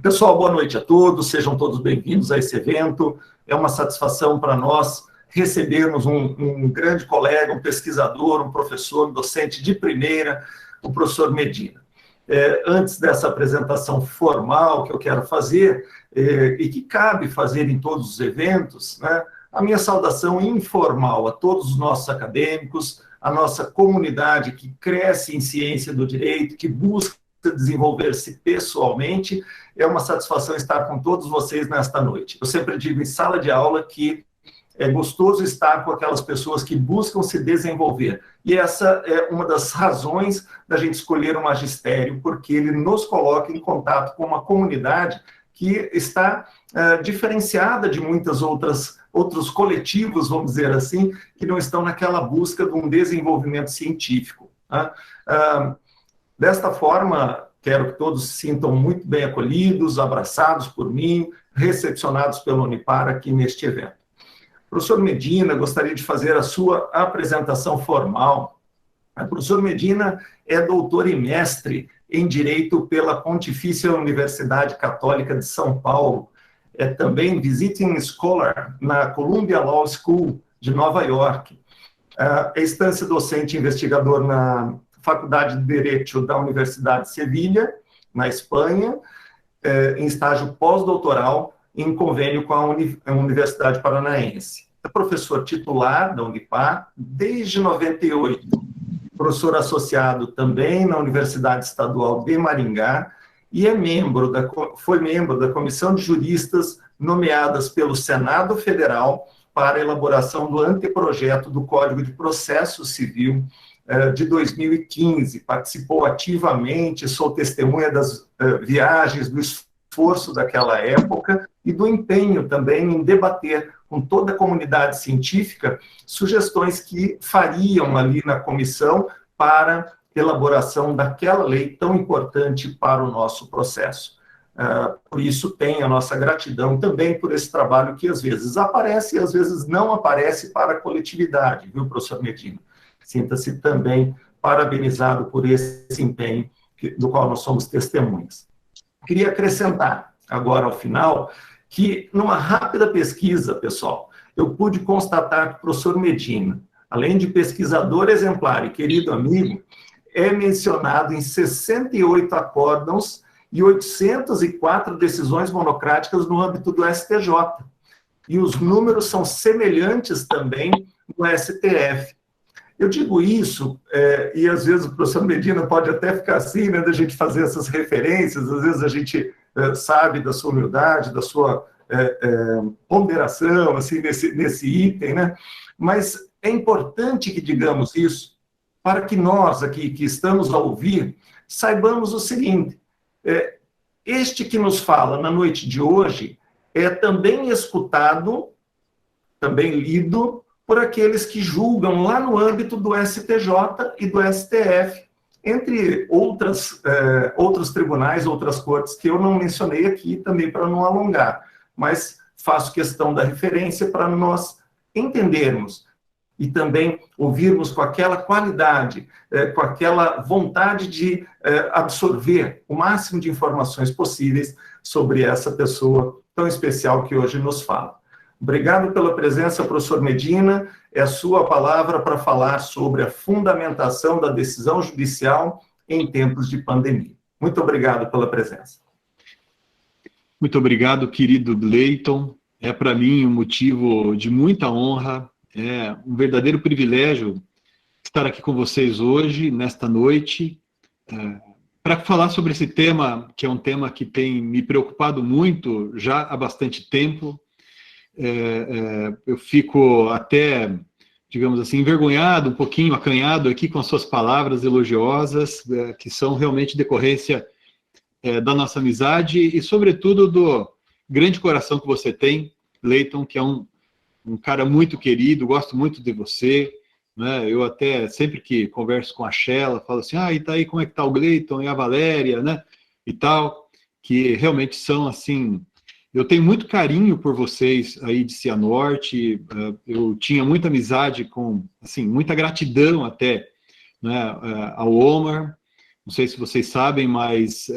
Pessoal, boa noite a todos, sejam todos bem-vindos a esse evento. É uma satisfação para nós recebermos um grande colega, um pesquisador, um professor, um docente de primeira, o professor Medina. Antes dessa apresentação formal que eu quero fazer, e que cabe fazer em todos os eventos, né, a minha saudação informal a todos os nossos acadêmicos, a nossa comunidade que cresce em ciência do direito, que busca desenvolver-se pessoalmente. É uma satisfação estar com todos vocês nesta noite. Eu sempre digo em sala de aula que é gostoso estar com aquelas pessoas que buscam se desenvolver. E essa é uma das razões da gente escolher o magistério, porque ele nos coloca em contato com uma comunidade que está diferenciada de muitas outros coletivos, vamos dizer assim, que não estão naquela busca de um desenvolvimento científico. Tá? Desta forma, quero que todos se sintam muito bem acolhidos, abraçados por mim, recepcionados pelo Unipar aqui neste evento. Professor Medina, gostaria de fazer a sua apresentação formal. O professor Medina é doutor e mestre em Direito pela Pontifícia Universidade Católica de São Paulo. É também Visiting Scholar na Columbia Law School de Nova York. É instância docente e investigador na Faculdade de Direito da Universidade de Sevilha, na Espanha, em estágio pós-doutoral, em convênio com a Universidade Paranaense. É professor titular da Unipar desde 98, professor associado também na Universidade Estadual de Maringá, e foi membro da Comissão de Juristas nomeadas pelo Senado Federal para a elaboração do anteprojeto do Código de Processo Civil de 2015, participou ativamente, sou testemunha das viagens, do esforço daquela época e do empenho também em debater com toda a comunidade científica sugestões que fariam ali na comissão para elaboração daquela lei tão importante para o nosso processo. Por isso tem a nossa gratidão também por esse trabalho que às vezes aparece e às vezes não aparece para a coletividade, viu, professor Medina? Sinta-se também parabenizado por esse empenho do qual nós somos testemunhas. Queria acrescentar, agora ao final, que numa rápida pesquisa, pessoal, eu pude constatar que o professor Medina, além de pesquisador exemplar e querido amigo, é mencionado em 68 acórdãos e 804 decisões monocráticas no âmbito do STJ. E os números são semelhantes também no STF. Eu digo isso, e às vezes o professor Medina pode até ficar assim, né, da gente fazer essas referências, às vezes a gente sabe da sua humildade, da sua ponderação, assim, nesse item, né? Mas é importante que digamos isso para que nós aqui, que estamos a ouvir, saibamos o seguinte, este que nos fala na noite de hoje é também escutado, também lido, por aqueles que julgam lá no âmbito do STJ e do STF, entre outros tribunais, outras cortes, que eu não mencionei aqui também para não alongar, mas faço questão da referência para nós entendermos e também ouvirmos com aquela qualidade, com aquela vontade de absorver o máximo de informações possíveis sobre essa pessoa tão especial que hoje nos fala. Obrigado pela presença, professor Medina. É a sua palavra para falar sobre a fundamentação da decisão judicial em tempos de pandemia. Muito obrigado pela presença. Muito obrigado, querido Leiton. É para mim um motivo de muita honra, é um verdadeiro privilégio estar aqui com vocês hoje, nesta noite, para falar sobre esse tema, que é um tema que tem me preocupado muito já há bastante tempo. Eu fico até, digamos assim, envergonhado, um pouquinho acanhado aqui com as suas palavras elogiosas, que são realmente decorrência da nossa amizade e, sobretudo, do grande coração que você tem, Leiton, que é um cara muito querido, gosto muito de você, né? Eu até, sempre que converso com a Sheila, falo assim, e tá aí, como é que tá o Leiton e a Valéria, né? E tal, que realmente são, assim... Eu tenho muito carinho por vocês aí de Cianorte, eu tinha muita amizade com, assim, muita gratidão até, né, ao Omar, Não sei se vocês sabem, mas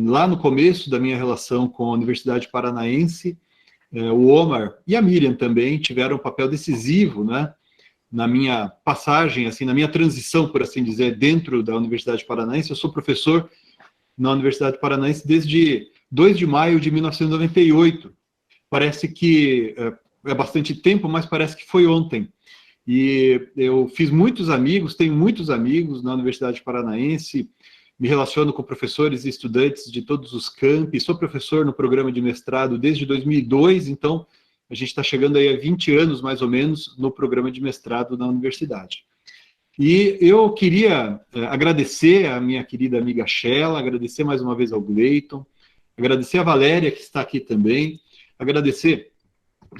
lá no começo da minha relação com a Universidade Paranaense, o Omar e a Miriam também tiveram um papel decisivo, né, na minha passagem, assim, na minha transição, por assim dizer, dentro da Universidade Paranaense. Eu sou professor na Universidade Paranaense desde 2 de maio de 1998. Parece que é bastante tempo, mas parece que foi ontem. E eu fiz muitos amigos, tenho muitos amigos na Universidade Paranaense, me relaciono com professores e estudantes de todos os campi, sou professor no programa de mestrado desde 2002, então a gente está chegando aí a 20 anos, mais ou menos, no programa de mestrado na universidade. E eu queria agradecer a minha querida amiga Sheila, agradecer mais uma vez ao Gleiton, agradecer a Valéria, que está aqui também, agradecer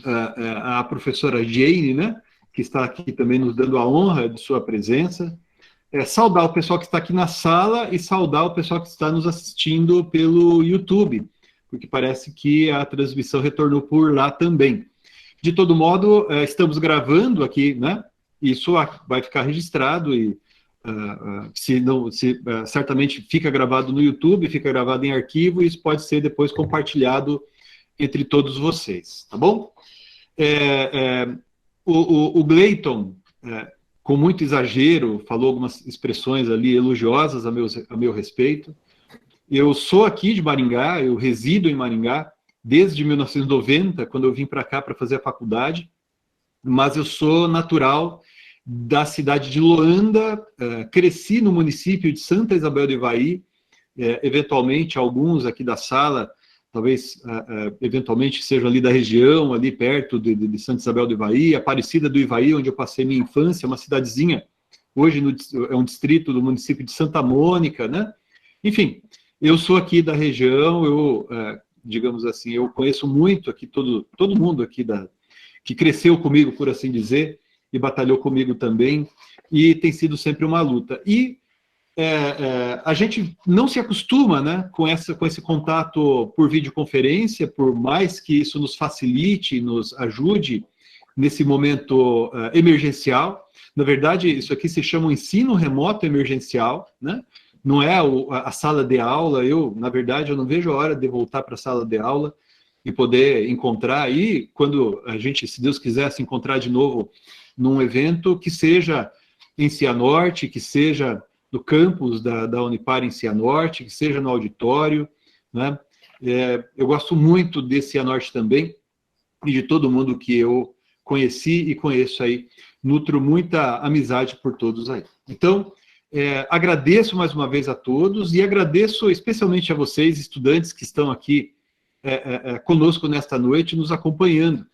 a professora Jane, né, que está aqui também nos dando a honra de sua presença, saudar o pessoal que está aqui na sala e saudar o pessoal que está nos assistindo pelo YouTube, porque parece que a transmissão retornou por lá também. De todo modo, estamos gravando aqui, né? Isso vai ficar registrado e certamente fica gravado no YouTube, fica gravado em arquivo e isso pode ser depois compartilhado entre todos vocês, tá bom? O Gleiton, com muito exagero, falou algumas expressões ali elogiosas a meu respeito. Eu sou aqui de Maringá, eu resido em Maringá desde 1990, quando eu vim para cá para fazer a faculdade, mas eu sou natural da cidade de Loanda, cresci no município de Santa Isabel do Ivaí, eventualmente alguns aqui da sala, talvez eventualmente sejam ali da região, ali perto de Santa Isabel do Ivaí, Aparecida do Ivaí, onde eu passei minha infância, uma cidadezinha, hoje é um distrito do município de Santa Mônica, né? Enfim, eu sou aqui da região, digamos assim, eu conheço muito aqui, todo mundo aqui que cresceu comigo, por assim dizer, e batalhou comigo também, e tem sido sempre uma luta. E a gente não se acostuma, né, com esse contato por videoconferência, por mais que isso nos facilite, nos ajude nesse momento emergencial. Na verdade, isso aqui se chama um ensino remoto emergencial, né? Não é a sala de aula. Na verdade, eu não vejo a hora de voltar para a sala de aula e poder encontrar aí, quando a gente, se Deus quiser, se encontrar de novo num evento que seja em Cianorte, que seja no campus da Unipar em Cianorte, que seja no auditório, né? Eu gosto muito desse Cianorte também, e de todo mundo que eu conheci e conheço aí, nutro muita amizade por todos aí. Então, agradeço mais uma vez a todos, e agradeço especialmente a vocês, estudantes que estão aqui conosco nesta noite, nos acompanhando.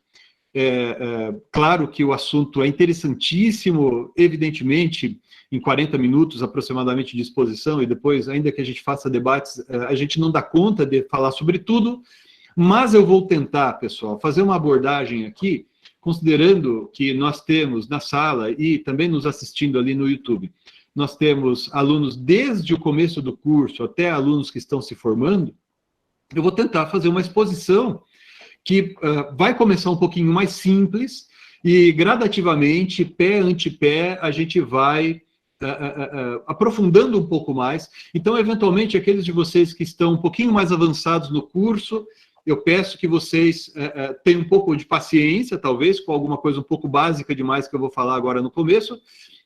Claro que o assunto é interessantíssimo, evidentemente, em 40 minutos aproximadamente de exposição, e depois, ainda que a gente faça debates, a gente não dá conta de falar sobre tudo, mas eu vou tentar, pessoal, fazer uma abordagem aqui, considerando que nós temos na sala e também nos assistindo ali no YouTube, nós temos alunos desde o começo do curso até alunos que estão se formando. Eu vou tentar fazer uma exposição que vai começar um pouquinho mais simples e gradativamente, pé ante pé, a gente vai aprofundando um pouco mais. Então, eventualmente, aqueles de vocês que estão um pouquinho mais avançados no curso, eu peço que vocês tenham um pouco de paciência, talvez, com alguma coisa um pouco básica demais que eu vou falar agora no começo,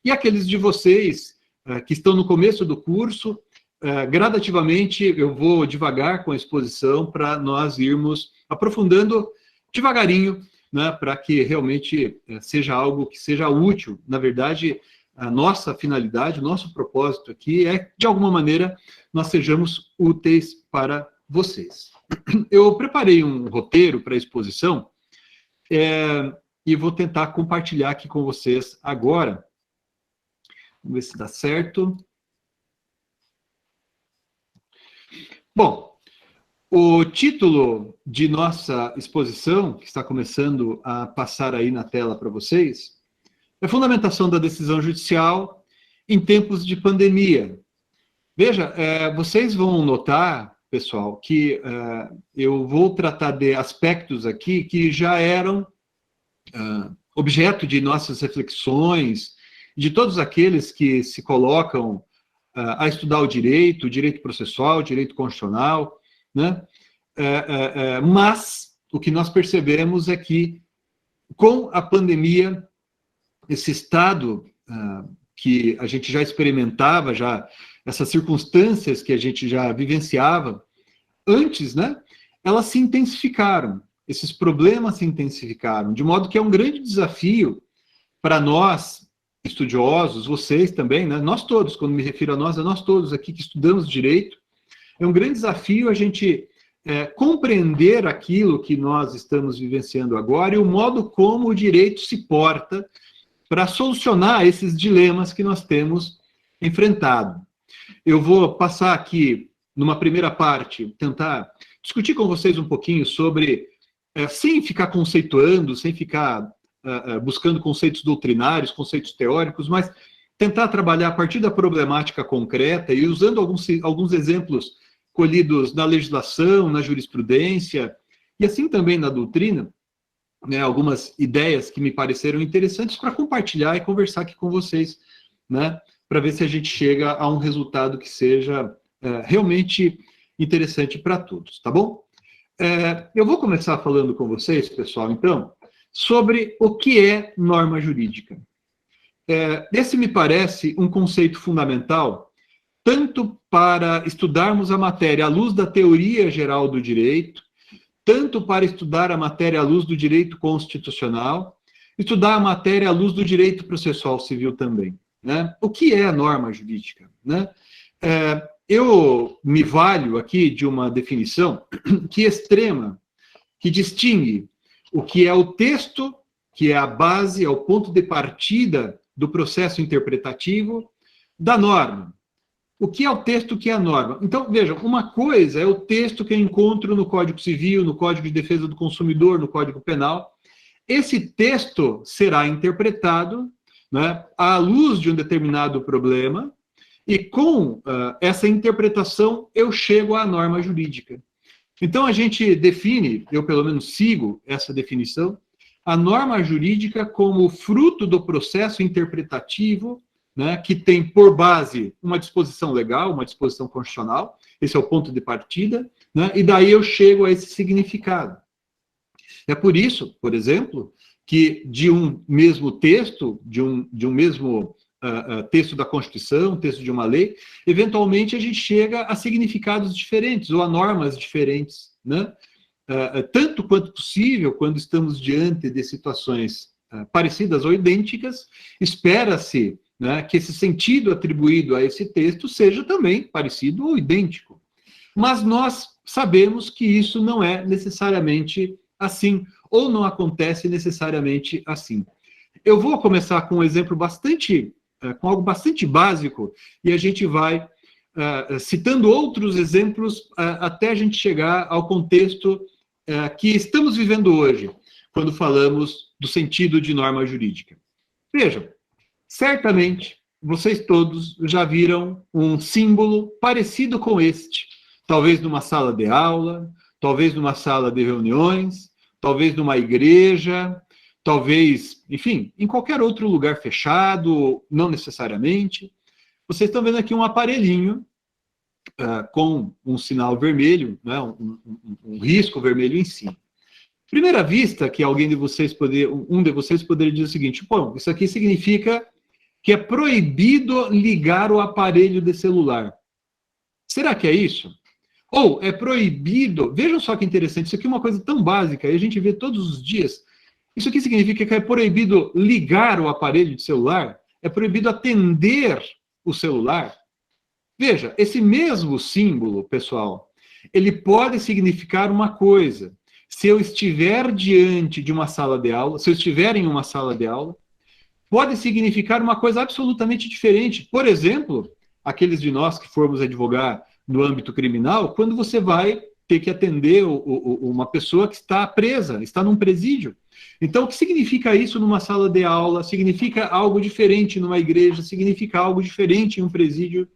e aqueles de vocês que estão no começo do curso, gradativamente eu vou devagar com a exposição para nós irmos aprofundando devagarinho, né, para que realmente seja algo que seja útil. Na verdade, a nossa finalidade, o nosso propósito aqui é, de alguma maneira, nós sejamos úteis para vocês. Eu preparei um roteiro para a exposição e vou tentar compartilhar aqui com vocês agora. Vamos ver se dá certo. Bom, o título de nossa exposição, que está começando a passar aí na tela para vocês, é Fundamentação da Decisão Judicial em Tempos de Pandemia. Veja, vocês vão notar, pessoal, que eu vou tratar de aspectos aqui que já eram objeto de nossas reflexões, de todos aqueles que se colocam a estudar o direito processual, o direito constitucional, né? Mas o que nós percebemos é que, com a pandemia, esse estado que a gente já experimentava, essas circunstâncias que a gente já vivenciava antes, né? Elas se intensificaram, esses problemas se intensificaram, de modo que é um grande desafio para nós, estudiosos, vocês também, né? Nós todos, quando me refiro a nós, é nós todos aqui que estudamos direito, é um grande desafio a gente compreender aquilo que nós estamos vivenciando agora e o modo como o direito se porta para solucionar esses dilemas que nós temos enfrentado. Eu vou passar aqui, numa primeira parte, tentar discutir com vocês um pouquinho sobre, sem ficar conceituando, sem ficar buscando conceitos doutrinários, conceitos teóricos, mas tentar trabalhar a partir da problemática concreta e usando alguns exemplos colhidos na legislação, na jurisprudência, e assim também na doutrina, né, algumas ideias que me pareceram interessantes para compartilhar e conversar aqui com vocês, né, para ver se a gente chega a um resultado que seja realmente interessante para todos, tá bom? Eu vou começar falando com vocês, pessoal, então, sobre o que é norma jurídica. Esse me parece um conceito fundamental, tanto para estudarmos a matéria à luz da teoria geral do direito, tanto para estudar a matéria à luz do direito constitucional, estudar a matéria à luz do direito processual civil também, né? O que é a norma jurídica, né? Eu me valho aqui de uma definição que extrema, que distingue o que é o texto, que é a base, é o ponto de partida do processo interpretativo, da norma. O que é o texto, o que é a norma? Então, vejam, uma coisa é o texto que eu encontro no Código Civil, no Código de Defesa do Consumidor, no Código Penal. Esse texto será interpretado, né, à luz de um determinado problema, e com essa interpretação eu chego à norma jurídica. Então, a gente define, eu pelo menos sigo essa definição, a norma jurídica como fruto do processo interpretativo, né, que tem por base uma disposição legal, uma disposição constitucional, esse é o ponto de partida, né, e daí eu chego a esse significado. É por isso, por exemplo, que de um mesmo texto, de um mesmo texto da Constituição, texto de uma lei, eventualmente a gente chega a significados diferentes ou a normas diferentes, né? Tanto quanto possível, quando estamos diante de situações parecidas ou idênticas, espera-se, né, que esse sentido atribuído a esse texto seja também parecido ou idêntico. Mas nós sabemos que isso não é necessariamente assim, ou não acontece necessariamente assim. Eu vou começar com um exemplo com algo bastante básico, e a gente vai citando outros exemplos até a gente chegar ao contexto que estamos vivendo hoje, quando falamos do sentido de norma jurídica. Vejam, certamente vocês todos já viram um símbolo parecido com este, talvez numa sala de aula, talvez numa sala de reuniões, talvez numa igreja, talvez, enfim, em qualquer outro lugar fechado, não necessariamente. Vocês estão vendo aqui um aparelhinho com um sinal vermelho, né, um risco vermelho em cima. Primeira vista, que um de vocês poderia dizer o seguinte: bom, isso aqui significa que é proibido ligar o aparelho de celular. Será que é isso? Ou é proibido... Vejam só que interessante, isso aqui é uma coisa tão básica, e a gente vê todos os dias. Isso aqui significa que é proibido ligar o aparelho de celular? É proibido atender o celular? Veja, esse mesmo símbolo, pessoal, ele pode significar uma coisa. Se eu estiver diante de uma sala de aula, se eu estiver em uma sala de aula, pode significar uma coisa absolutamente diferente. Por exemplo, aqueles de nós que formos advogar no âmbito criminal, quando você vai ter que atender uma pessoa que está presa, está num presídio. Então, o que significa isso numa sala de aula? Significa algo diferente numa igreja, significa algo diferente em um presídio.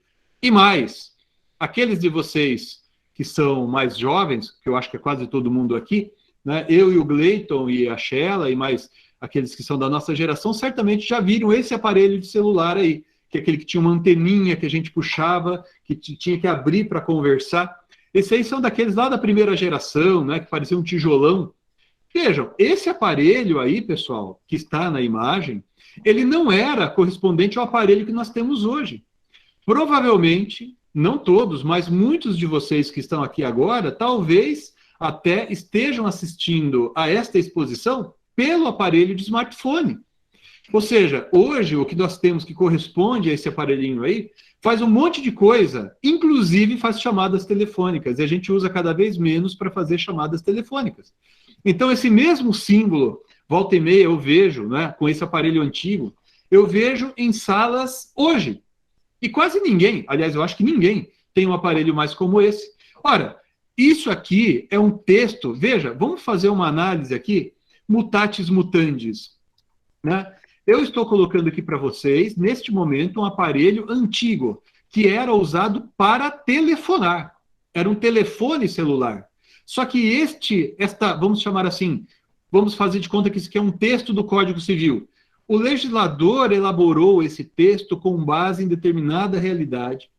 E mais, aqueles de vocês que são mais jovens, que eu acho que é quase todo mundo aqui, né, eu e o Gleiton e a Sheila e mais aqueles que são da nossa geração, certamente já viram esse aparelho de celular aí, que é aquele que tinha uma anteninha que a gente puxava, que tinha que abrir para conversar. Esses aí são daqueles lá da primeira geração, né, que parecia um tijolão. Vejam, esse aparelho aí, pessoal, que está na imagem, ele não era correspondente ao aparelho que nós temos hoje. Provavelmente, não todos, mas muitos de vocês que estão aqui agora, talvez até estejam assistindo a esta exposição pelo aparelho de smartphone. Ou seja, hoje o que nós temos que corresponde a esse aparelhinho aí faz um monte de coisa, inclusive faz chamadas telefônicas, e a gente usa cada vez menos para fazer chamadas telefônicas. Então, esse mesmo símbolo, volta e meia eu vejo, né, com esse aparelho antigo, eu vejo em salas hoje. E quase ninguém, aliás, eu acho que ninguém tem um aparelho mais como esse. Ora, isso aqui é um texto, veja, vamos fazer uma análise aqui, mutatis mutandis, né? Eu estou colocando aqui para vocês, neste momento, um aparelho antigo, que era usado para telefonar. Era um telefone celular. Só que vamos chamar assim, vamos fazer de conta que isso aqui é um texto do Código Civil. O legislador elaborou esse texto com base em determinada realidade.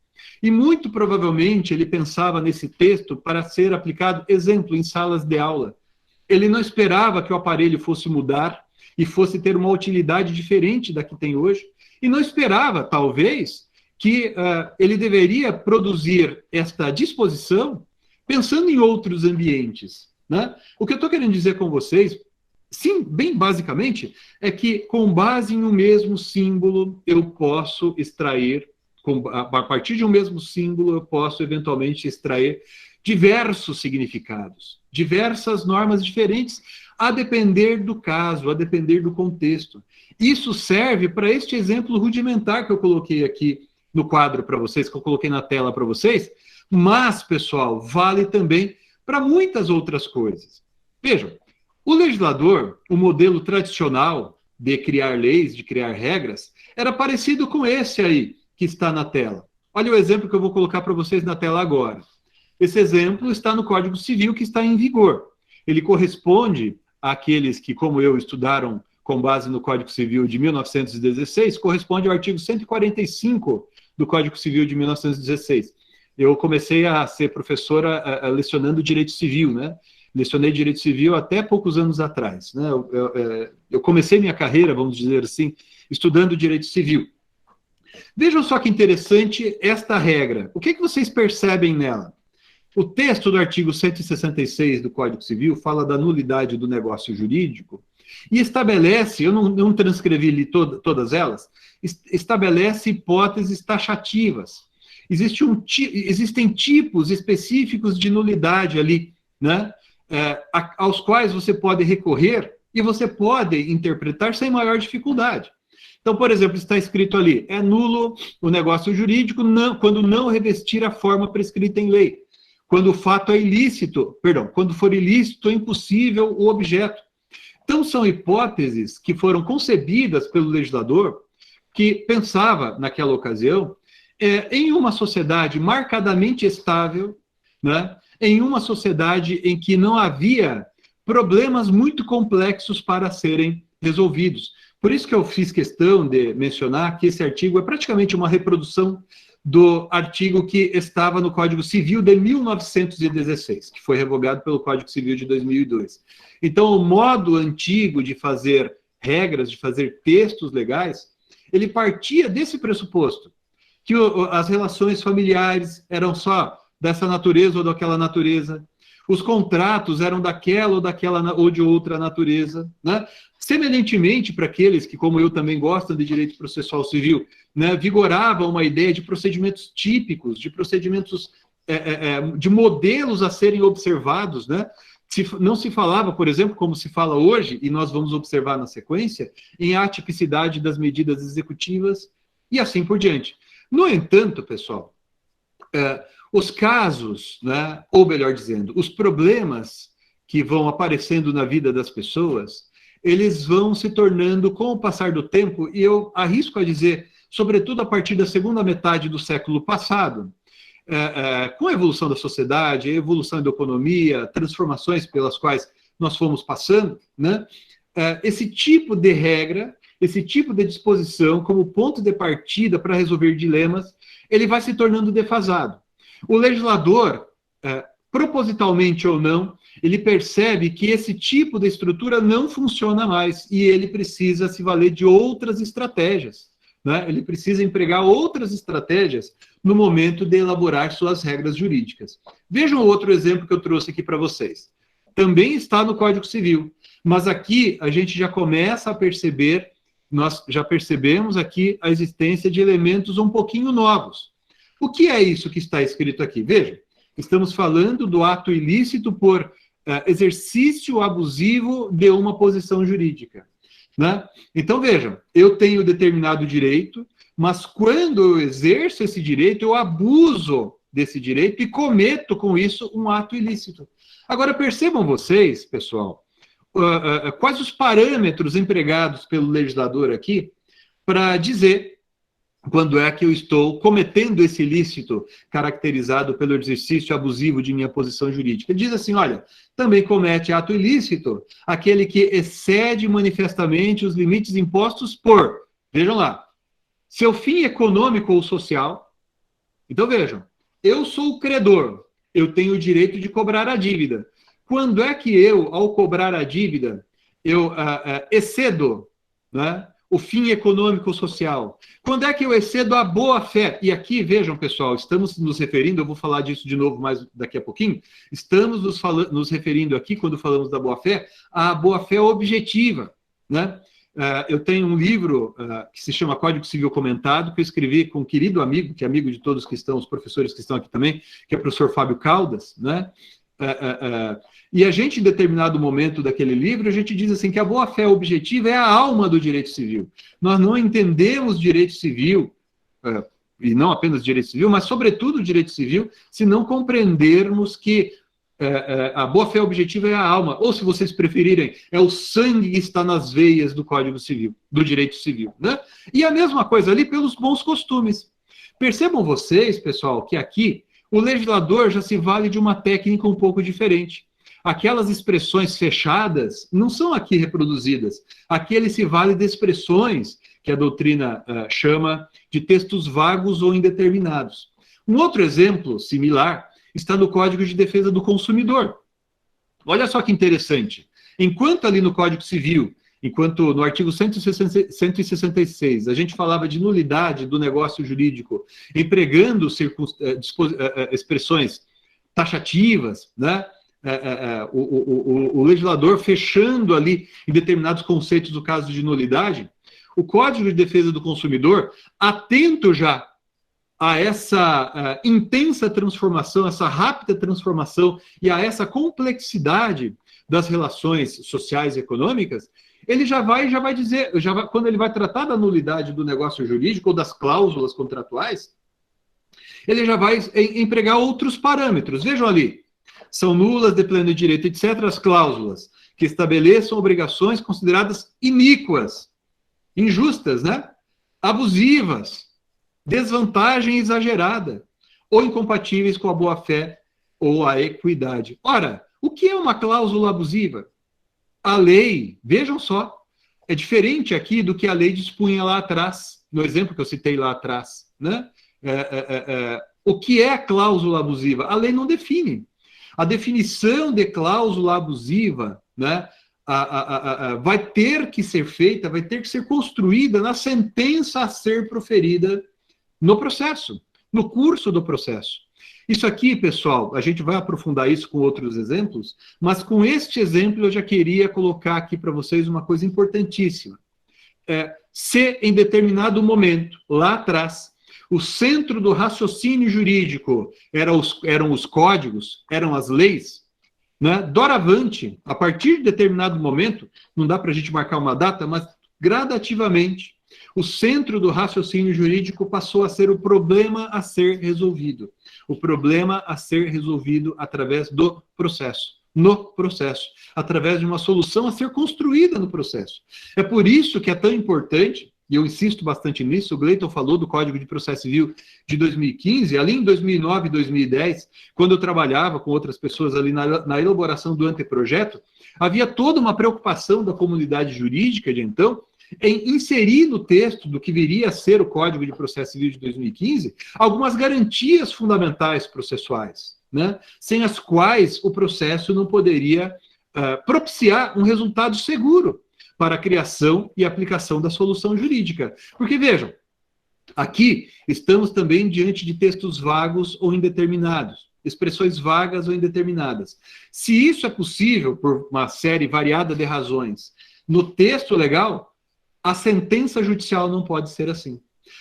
E muito provavelmente ele pensava nesse texto para ser aplicado, exemplo, em salas de aula. Ele não esperava que o aparelho fosse mudar e fosse ter uma utilidade diferente da que tem hoje, e não esperava, talvez, que ele deveria produzir esta disposição pensando em outros ambientes, né? O que eu estou querendo dizer com vocês, sim, bem basicamente, é que com base em um mesmo símbolo, eu posso extrair, a partir de um mesmo símbolo, eu posso eventualmente extrair diversos significados, diversas normas diferentes, a depender do caso, a depender do contexto. Isso serve para este exemplo rudimentar que eu coloquei aqui no quadro para vocês, que eu coloquei na tela para vocês, mas, pessoal, vale também para muitas outras coisas. Vejam, o legislador, o modelo tradicional de criar leis, de criar regras, era parecido com esse aí que está na tela. Olha o exemplo que eu vou colocar para vocês na tela agora. Esse exemplo está no Código Civil que está em vigor. Ele corresponde àqueles que, como eu, estudaram com base no Código Civil de 1916, corresponde ao artigo 145 do Código Civil de 1916. Eu comecei a ser professora lecionando direito civil, né? Lecionei direito civil até poucos anos atrás, né? Eu comecei minha carreira, vamos dizer assim, estudando direito civil. Vejam só que interessante esta regra. O que vocês percebem nela? O texto do artigo 166 do Código Civil fala da nulidade do negócio jurídico e estabelece, eu não transcrevi ali todas elas, estabelece hipóteses taxativas. Existem tipos específicos de nulidade ali, né, aos quais você pode recorrer e você pode interpretar sem maior dificuldade. Então, por exemplo, está escrito ali, é nulo o negócio jurídico quando não revestir a forma prescrita em lei. Quando o fato é ilícito, quando for ilícito, é impossível o objeto. Então, são hipóteses que foram concebidas pelo legislador, que pensava, naquela ocasião, em uma sociedade marcadamente estável, né, em uma sociedade em que não havia problemas muito complexos para serem resolvidos. Por isso que eu fiz questão de mencionar que esse artigo é praticamente uma reprodução do artigo que estava no Código Civil de 1916, que foi revogado pelo Código Civil de 2002. Então, o modo antigo de fazer regras, de fazer textos legais, ele partia desse pressuposto, que as relações familiares eram só dessa natureza ou daquela natureza, os contratos eram daquela ou de outra natureza, né? Semelhantemente, para aqueles que, como eu, também gostam de direito processual civil, né, vigorava uma ideia de procedimentos típicos, de procedimentos, de modelos a serem observados, né? Não se falava, por exemplo, como se fala hoje, e nós vamos observar na sequência, em atipicidade das medidas executivas e assim por diante. No entanto, pessoal, os casos, né, ou melhor dizendo, os problemas que vão aparecendo na vida das pessoas, eles vão se tornando, com o passar do tempo, e eu arrisco a dizer, sobretudo a partir da segunda metade do século passado, com a evolução da sociedade, a evolução da economia, transformações pelas quais nós fomos passando, né, esse tipo de regra, esse tipo de disposição como ponto de partida para resolver dilemas, ele vai se tornando defasado. O legislador, propositalmente ou não, ele percebe que esse tipo de estrutura não funciona mais e ele precisa se valer de outras estratégias, né? Ele precisa empregar outras estratégias no momento de elaborar suas regras jurídicas. Vejam outro exemplo que eu trouxe aqui para vocês. Também está no Código Civil, mas aqui a gente já começa a perceber, nós já percebemos aqui a existência de elementos um pouquinho novos. O que é isso que está escrito aqui? Veja, estamos falando do ato ilícito por exercício abusivo de uma posição jurídica, né? Então, vejam, eu tenho determinado direito, mas quando eu exerço esse direito, eu abuso desse direito e cometo com isso um ato ilícito. Agora, percebam vocês, pessoal, quais os parâmetros empregados pelo legislador aqui para dizer quando é que eu estou cometendo esse ilícito caracterizado pelo exercício abusivo de minha posição jurídica. Diz assim, olha, também comete ato ilícito aquele que excede manifestamente os limites impostos por, vejam lá, seu fim econômico ou social. Então, vejam, eu sou o credor, eu tenho o direito de cobrar a dívida. Quando é que eu, ao cobrar a dívida, eu excedo, né, o fim econômico ou social? Quando é que eu excedo a boa-fé? E aqui, vejam, pessoal, estamos nos referindo, eu vou falar disso de novo mais daqui a pouquinho, estamos nos referindo aqui, quando falamos da boa-fé, à boa-fé objetiva, né? Eu tenho um livro que se chama Código Civil Comentado, que eu escrevi com um querido amigo, que é amigo de todos que estão, os professores que estão aqui também, que é o professor Fábio Caldas, né? E a gente, em determinado momento daquele livro, a gente diz assim que a boa-fé objetiva é a alma do direito civil. Nós não entendemos direito civil, e não apenas direito civil, mas sobretudo direito civil, se não compreendermos que a boa-fé objetiva é a alma, ou se vocês preferirem, é o sangue que está nas veias do Código Civil, do direito civil, né? E a mesma coisa ali pelos bons costumes. Percebam vocês, pessoal, que aqui o legislador já se vale de uma técnica um pouco diferente. Aquelas expressões fechadas não são aqui reproduzidas. Aqui ele se vale de expressões que a doutrina chama de textos vagos ou indeterminados. Um outro exemplo similar está no Código de Defesa do Consumidor. Olha só que interessante. Enquanto ali no Código Civil, enquanto no artigo 166 a gente falava de nulidade do negócio jurídico, empregando expressões taxativas, né? O legislador fechando ali em determinados conceitos do caso de nulidade, o Código de Defesa do Consumidor, atento já a essa intensa transformação, essa rápida transformação e a essa complexidade das relações sociais e econômicas, ele já vai dizer, quando ele vai tratar da nulidade do negócio jurídico ou das cláusulas contratuais, ele já vai empregar outros parâmetros. Vejam ali, são nulas, de pleno direito, etc., as cláusulas que estabeleçam obrigações consideradas iníquas, injustas, né? Abusivas, desvantagem exagerada, ou incompatíveis com a boa-fé ou a equidade. Ora, o que é uma cláusula abusiva? A lei, vejam só, é diferente aqui do que a lei dispunha lá atrás, no exemplo que eu citei lá atrás, né? O que é a cláusula abusiva? A lei não define. A definição de cláusula abusiva, né, vai ter que ser feita, vai ter que ser construída na sentença a ser proferida no processo, no curso do processo. Isso aqui, pessoal, a gente vai aprofundar isso com outros exemplos, mas com este exemplo eu já queria colocar aqui para vocês uma coisa importantíssima. Se em determinado momento, lá atrás, o centro do raciocínio jurídico eram os códigos, eram as leis, né? Doravante, a partir de determinado momento, não dá para a gente marcar uma data, mas gradativamente, o centro do raciocínio jurídico passou a ser o problema a ser resolvido. O problema a ser resolvido através do processo. No processo. Através de uma solução a ser construída no processo. É por isso que é tão importante, e eu insisto bastante nisso, o Gleiton falou do Código de Processo Civil de 2015, ali em 2009 e 2010, quando eu trabalhava com outras pessoas ali na elaboração do anteprojeto, havia toda uma preocupação da comunidade jurídica de então, em inserir no texto do que viria a ser o Código de Processo Civil de 2015 algumas garantias fundamentais processuais, né, sem as quais o processo não poderia propiciar um resultado seguro para a criação e aplicação da solução jurídica. Porque, vejam, aqui estamos também diante de textos vagos ou indeterminados, expressões vagas ou indeterminadas. Se isso é possível, por uma série variada de razões, no texto legal, a sentença judicial não pode ser assim.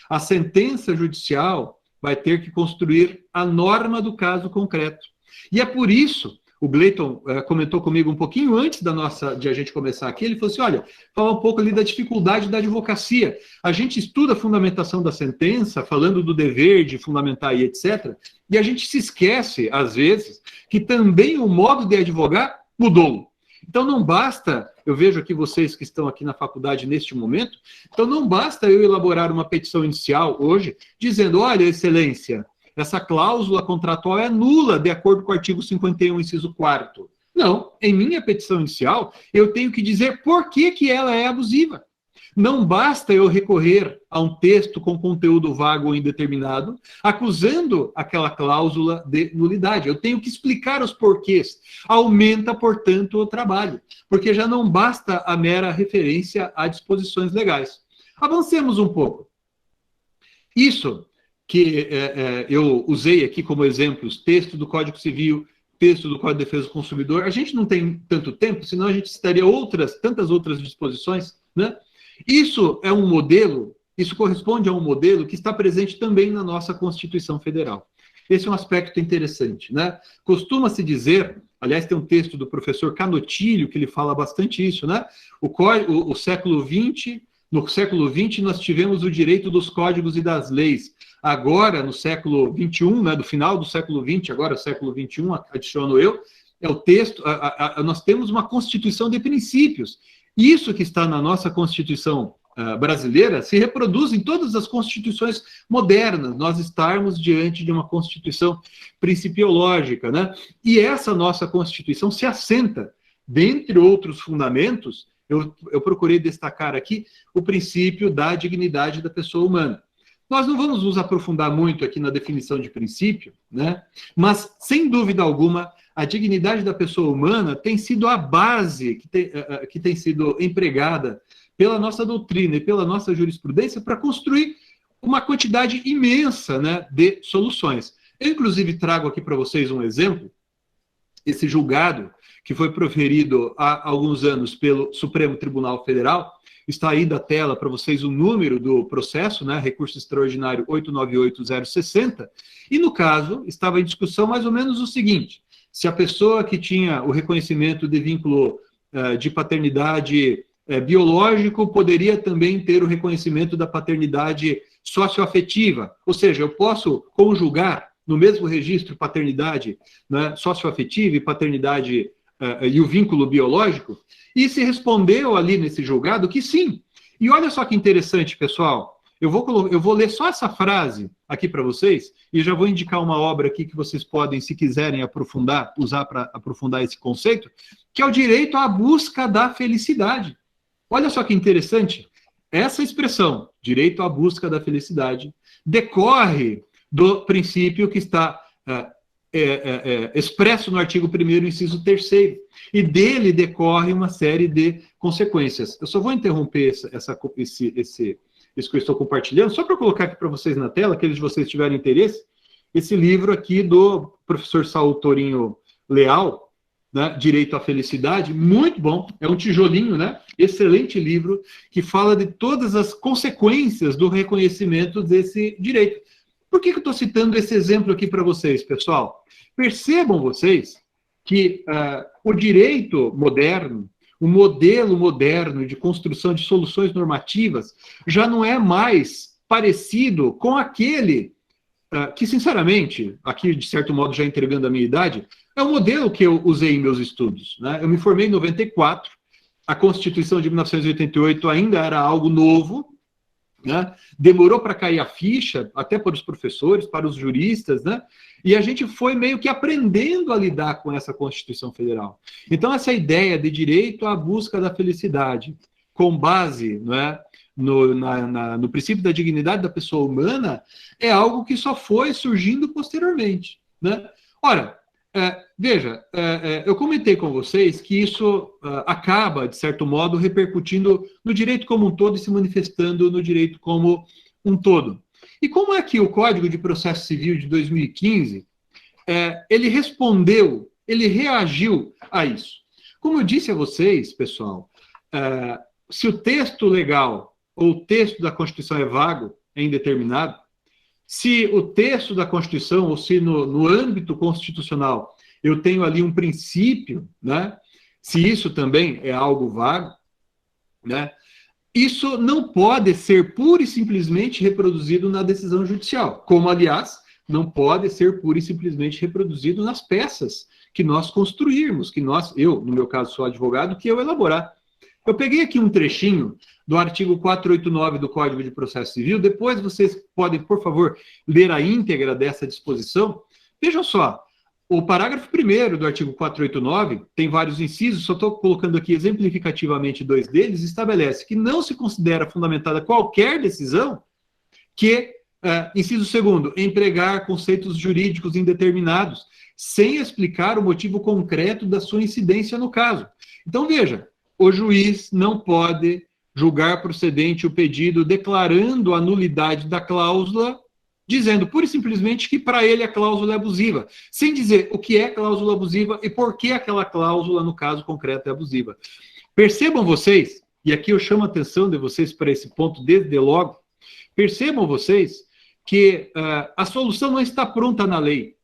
A sentença judicial vai ter que construir a norma do caso concreto. E é por isso, o Gleiton comentou comigo um pouquinho antes de a gente começar aqui, ele falou assim, olha, fala um pouco ali da dificuldade da advocacia. A gente estuda a fundamentação da sentença, falando do dever de fundamentar e etc., e a gente se esquece, às vezes, que também o modo de advogar mudou. Então não basta, eu vejo aqui vocês que estão aqui na faculdade neste momento, então não basta eu elaborar uma petição inicial hoje, dizendo, olha, excelência, essa cláusula contratual é nula de acordo com o artigo 51, inciso 4º. Não, em minha petição inicial, eu tenho que dizer por que ela é abusiva. Não basta eu recorrer a um texto com conteúdo vago ou indeterminado, acusando aquela cláusula de nulidade. Eu tenho que explicar os porquês. Aumenta, portanto, o trabalho, porque já não basta a mera referência a disposições legais. Avancemos um pouco. Isso que eu usei aqui como exemplos, texto do Código Civil, texto do Código de Defesa do Consumidor, a gente não tem tanto tempo, senão a gente citaria tantas outras disposições, né? Isso é um modelo, isso corresponde a um modelo que está presente também na nossa Constituição Federal. Esse é um aspecto interessante, né? Costuma-se dizer, aliás, tem um texto do professor Canotilho que ele fala bastante isso, né? O século XX, no século XX nós tivemos o direito dos códigos e das leis. Agora, no século XXI, né, do final do século XX, agora século XXI, adiciono eu, é o texto, nós temos uma Constituição de princípios. Isso que está na nossa Constituição brasileira se reproduz em todas as constituições modernas, nós estarmos diante de uma Constituição principiológica, né? E essa nossa Constituição se assenta, dentre outros fundamentos, eu procurei destacar aqui o princípio da dignidade da pessoa humana. Nós não vamos nos aprofundar muito aqui na definição de princípio, né? Mas, sem dúvida alguma, a dignidade da pessoa humana tem sido a base que tem sido empregada pela nossa doutrina e pela nossa jurisprudência para construir uma quantidade imensa, né, de soluções. Eu, inclusive, trago aqui para vocês um exemplo, esse julgado que foi proferido há alguns anos pelo Supremo Tribunal Federal. Está aí da tela para vocês o número do processo, né, recurso extraordinário 898-060, e no caso estava em discussão mais ou menos o seguinte: se a pessoa que tinha o reconhecimento de vínculo de paternidade biológico poderia também ter o reconhecimento da paternidade socioafetiva, ou seja, eu posso conjugar no mesmo registro paternidade, né, socioafetiva e paternidade e o vínculo biológico, e se respondeu ali nesse julgado que sim. E olha só que interessante, pessoal, eu vou ler só essa frase aqui para vocês, e já vou indicar uma obra aqui que vocês podem, se quiserem aprofundar, usar para aprofundar esse conceito, que é o direito à busca da felicidade. Olha só que interessante, essa expressão, direito à busca da felicidade, decorre do princípio que está expresso no artigo 1º, inciso 3º, e dele decorre uma série de consequências. Eu só vou interromper isso que eu estou compartilhando, só para colocar aqui para vocês na tela, aqueles de vocês que tiverem interesse, esse livro aqui do professor Saul Torinho Leal, né, Direito à Felicidade, muito bom, é um tijolinho, né? Excelente livro, que fala de todas as consequências do reconhecimento desse direito. Por que eu estou citando esse exemplo aqui para vocês, pessoal? Percebam vocês que o direito moderno, o modelo moderno de construção de soluções normativas já não é mais parecido com aquele que, sinceramente, aqui de certo modo já entregando a minha idade, é o modelo que eu usei em meus estudos, né? Eu me formei em 94, a Constituição de 1988 ainda era algo novo, né? Demorou para cair a ficha, até para os professores, para os juristas, né? E a gente foi meio que aprendendo a lidar com essa Constituição Federal. Então, essa ideia de direito à busca da felicidade, com base, não é, no princípio da dignidade da pessoa humana, é algo que só foi surgindo posteriormente, né? Ora, veja, eu comentei com vocês que isso acaba, de certo modo, repercutindo no direito como um todo e se manifestando no direito como um todo. E como é que o Código de Processo Civil de 2015, ele respondeu, ele reagiu a isso? Como eu disse a vocês, pessoal, se o texto legal ou o texto da Constituição é vago, é indeterminado, se o texto da Constituição, ou se no âmbito constitucional eu tenho ali um princípio, né, se isso também é algo vago, né, isso não pode ser pura e simplesmente reproduzido na decisão judicial, como, aliás, não pode ser pura e simplesmente reproduzido nas peças que nós construirmos, eu, no meu caso, sou advogado, que eu elaborar. Eu peguei aqui um trechinho do artigo 489 do Código de Processo Civil, depois vocês podem, por favor, ler a íntegra dessa disposição. Vejam só, o parágrafo 1º do artigo 489, tem vários incisos, só estou colocando aqui exemplificativamente 2 deles, estabelece que não se considera fundamentada qualquer decisão que, inciso 2º, empregar conceitos jurídicos indeterminados, sem explicar o motivo concreto da sua incidência no caso. Então, veja, o juiz não pode julgar procedente o pedido declarando a nulidade da cláusula, dizendo pura e simplesmente que para ele a cláusula é abusiva, sem dizer o que é cláusula abusiva e por que aquela cláusula, no caso concreto, é abusiva. Percebam vocês, e aqui eu chamo a atenção de vocês para esse ponto desde logo, percebam vocês que a solução não está pronta na lei,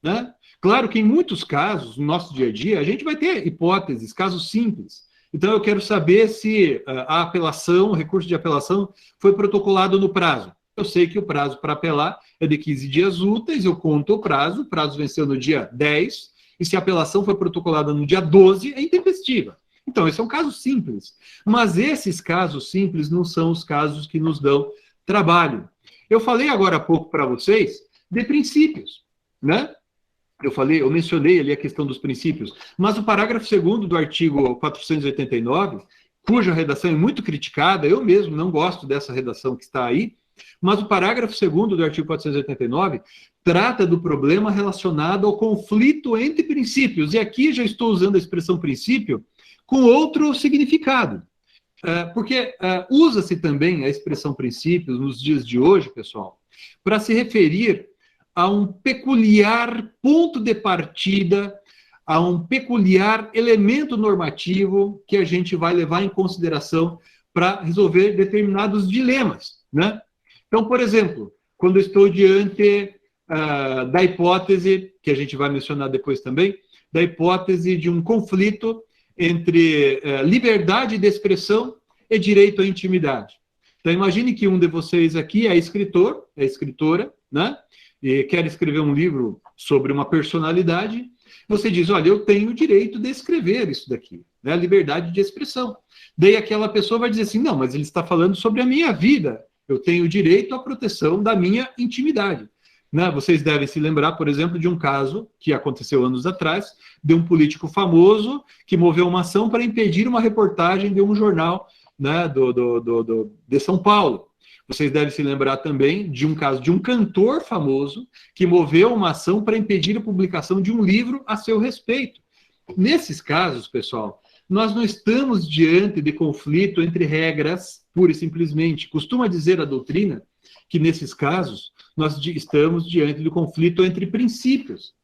né? Claro que em muitos casos, no nosso dia a dia, a gente vai ter hipóteses, casos simples. Então, eu quero saber se a apelação, o recurso de apelação, foi protocolado no prazo. Eu sei que o prazo para apelar é de 15 dias úteis, eu conto o prazo venceu no dia 10, e se a apelação foi protocolada no dia 12, é intempestiva. Então, esse é um caso simples. Mas esses casos simples não são os casos que nos dão trabalho. Eu falei agora há pouco para vocês de princípios, né? Eu mencionei ali a questão dos princípios, mas o parágrafo 2º do artigo 489, cuja redação é muito criticada, eu mesmo não gosto dessa redação que está aí, mas o parágrafo 2º do artigo 489 trata do problema relacionado ao conflito entre princípios, e aqui já estou usando a expressão princípio com outro significado, porque usa-se também a expressão princípios nos dias de hoje, pessoal, para se referir a um peculiar ponto de partida, a um peculiar elemento normativo que a gente vai levar em consideração para resolver determinados dilemas, né? Então, por exemplo, quando eu estou diante da hipótese, que a gente vai mencionar depois também, da hipótese de um conflito entre liberdade de expressão e direito à intimidade. Então, imagine que um de vocês aqui é escritor, é escritora, né? E quer escrever um livro sobre uma personalidade, você diz, olha, eu tenho o direito de escrever isso daqui, né? A liberdade de expressão. Daí aquela pessoa vai dizer assim, não, mas ele está falando sobre a minha vida, eu tenho o direito à proteção da minha intimidade. Né? Vocês devem se lembrar, por exemplo, de um caso que aconteceu anos atrás, de um político famoso que moveu uma ação para impedir uma reportagem de um jornal, né, de São Paulo. Vocês devem se lembrar também de um caso de um cantor famoso que moveu uma ação para impedir a publicação de um livro a seu respeito. Nesses casos, pessoal, nós não estamos diante de conflito entre regras, pura e simplesmente. Costuma dizer a doutrina que, nesses casos, nós estamos diante do conflito entre princípios.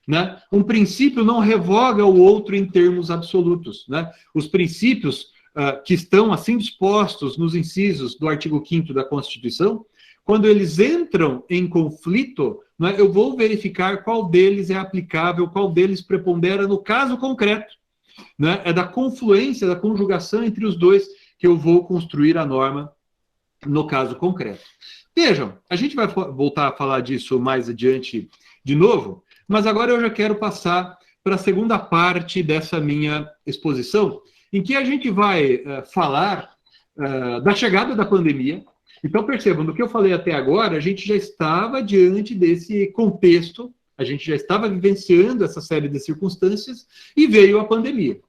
Né? Um princípio não revoga o outro em termos absolutos. Né? Os princípios que estão assim dispostos nos incisos do artigo 5º da Constituição, quando eles entram em conflito, né, eu vou verificar qual deles é aplicável, qual deles prepondera no caso concreto. Né? É da confluência, da conjugação entre os dois que eu vou construir a norma no caso concreto. Vejam, a gente vai voltar a falar disso mais adiante de novo, mas agora eu já quero passar para a segunda parte dessa minha exposição, em que a gente vai falar da chegada da pandemia. Então, percebam, do que eu falei até agora, a gente já estava diante desse contexto, a gente já estava vivenciando essa série de circunstâncias e veio a pandemia.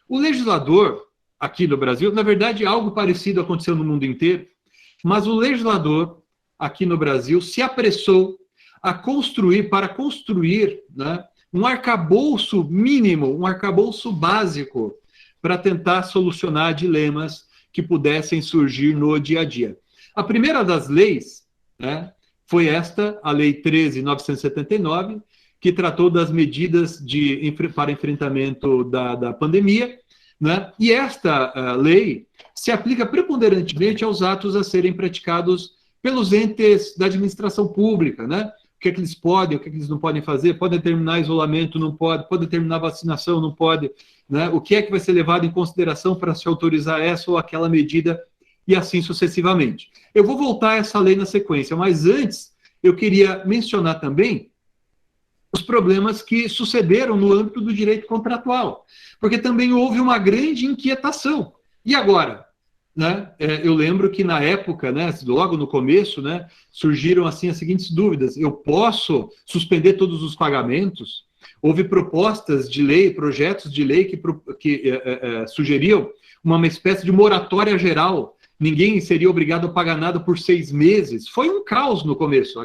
O legislador, aqui no Brasil. Na verdade, algo parecido aconteceu no mundo inteiro, mas o legislador aqui no Brasil se apressou para construir, né, um arcabouço mínimo, um arcabouço básico para tentar solucionar dilemas que pudessem surgir no dia a dia. A primeira das leis, né, foi a Lei 13.979, que tratou das medidas para enfrentamento da pandemia, né? E esta lei se aplica preponderantemente aos atos a serem praticados pelos entes da administração pública, né? O que é que eles podem, o que é que eles não podem fazer, pode determinar isolamento, não pode determinar vacinação, não pode, né? O que é que vai ser levado em consideração para se autorizar essa ou aquela medida, e assim sucessivamente. Eu vou voltar a essa lei na sequência, mas antes eu queria mencionar também os problemas que sucederam no âmbito do direito contratual, porque também houve uma grande inquietação. E agora? Né? Eu lembro que na época, né, logo no começo, né, surgiram assim as seguintes dúvidas: eu posso suspender todos os pagamentos? Houve propostas de lei, projetos de lei que sugeriam uma espécie de moratória geral. Ninguém seria obrigado a pagar nada por 6 meses. Foi um caos no começo.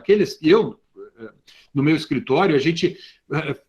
No meu escritório, a gente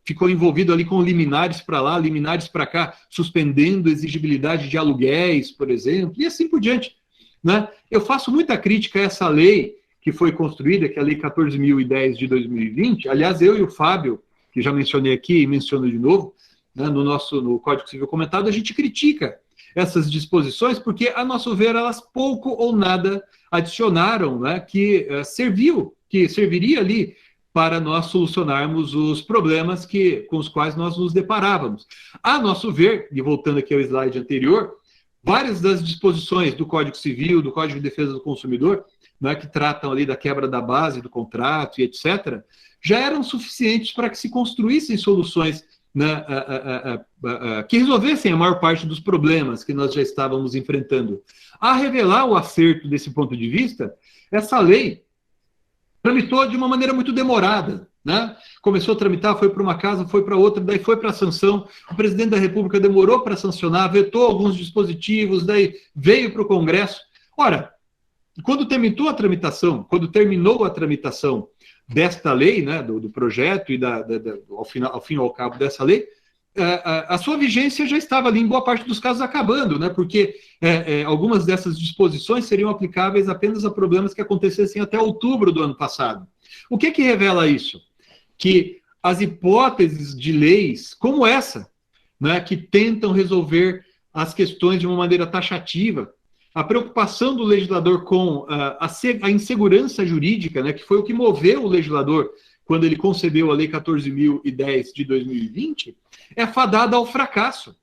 ficou envolvido ali com liminares para lá, liminares para cá, suspendendo exigibilidade de aluguéis, por exemplo, e assim por diante. Né? Eu faço muita crítica a essa lei que foi construída, que é a Lei 14.010 de 2020. Aliás, eu e o Fábio, que já mencionei aqui e menciono de novo, né, no Código Civil Comentado, a gente critica essas disposições porque, a nosso ver, elas pouco ou nada adicionaram, né, que serviria ali para nós solucionarmos os problemas com os quais nós nos deparávamos. A nosso ver, e voltando aqui ao slide anterior, várias das disposições do Código Civil, do Código de Defesa do Consumidor, né, que tratam ali da quebra da base do contrato e etc., já eram suficientes para que se construíssem soluções, né, que resolvessem a maior parte dos problemas que nós já estávamos enfrentando. A revelar o acerto desse ponto de vista, essa lei tramitou de uma maneira muito demorada, né? Começou a tramitar, foi para uma casa, foi para outra, daí foi para a sanção. O presidente da República demorou para sancionar, vetou alguns dispositivos, daí veio para o Congresso. Ora, quando terminou a tramitação desta lei, né, do projeto e ao fim e ao cabo dessa lei, a sua vigência já estava ali em boa parte dos casos acabando, né, porque algumas dessas disposições seriam aplicáveis apenas a problemas que acontecessem até outubro do ano passado. O que revela isso? Que as hipóteses de leis como essa, né, que tentam resolver as questões de uma maneira taxativa, a preocupação do legislador com a insegurança jurídica, né, que foi o que moveu o legislador quando ele concebeu a Lei 14.010 de 2020, é fadada ao fracasso.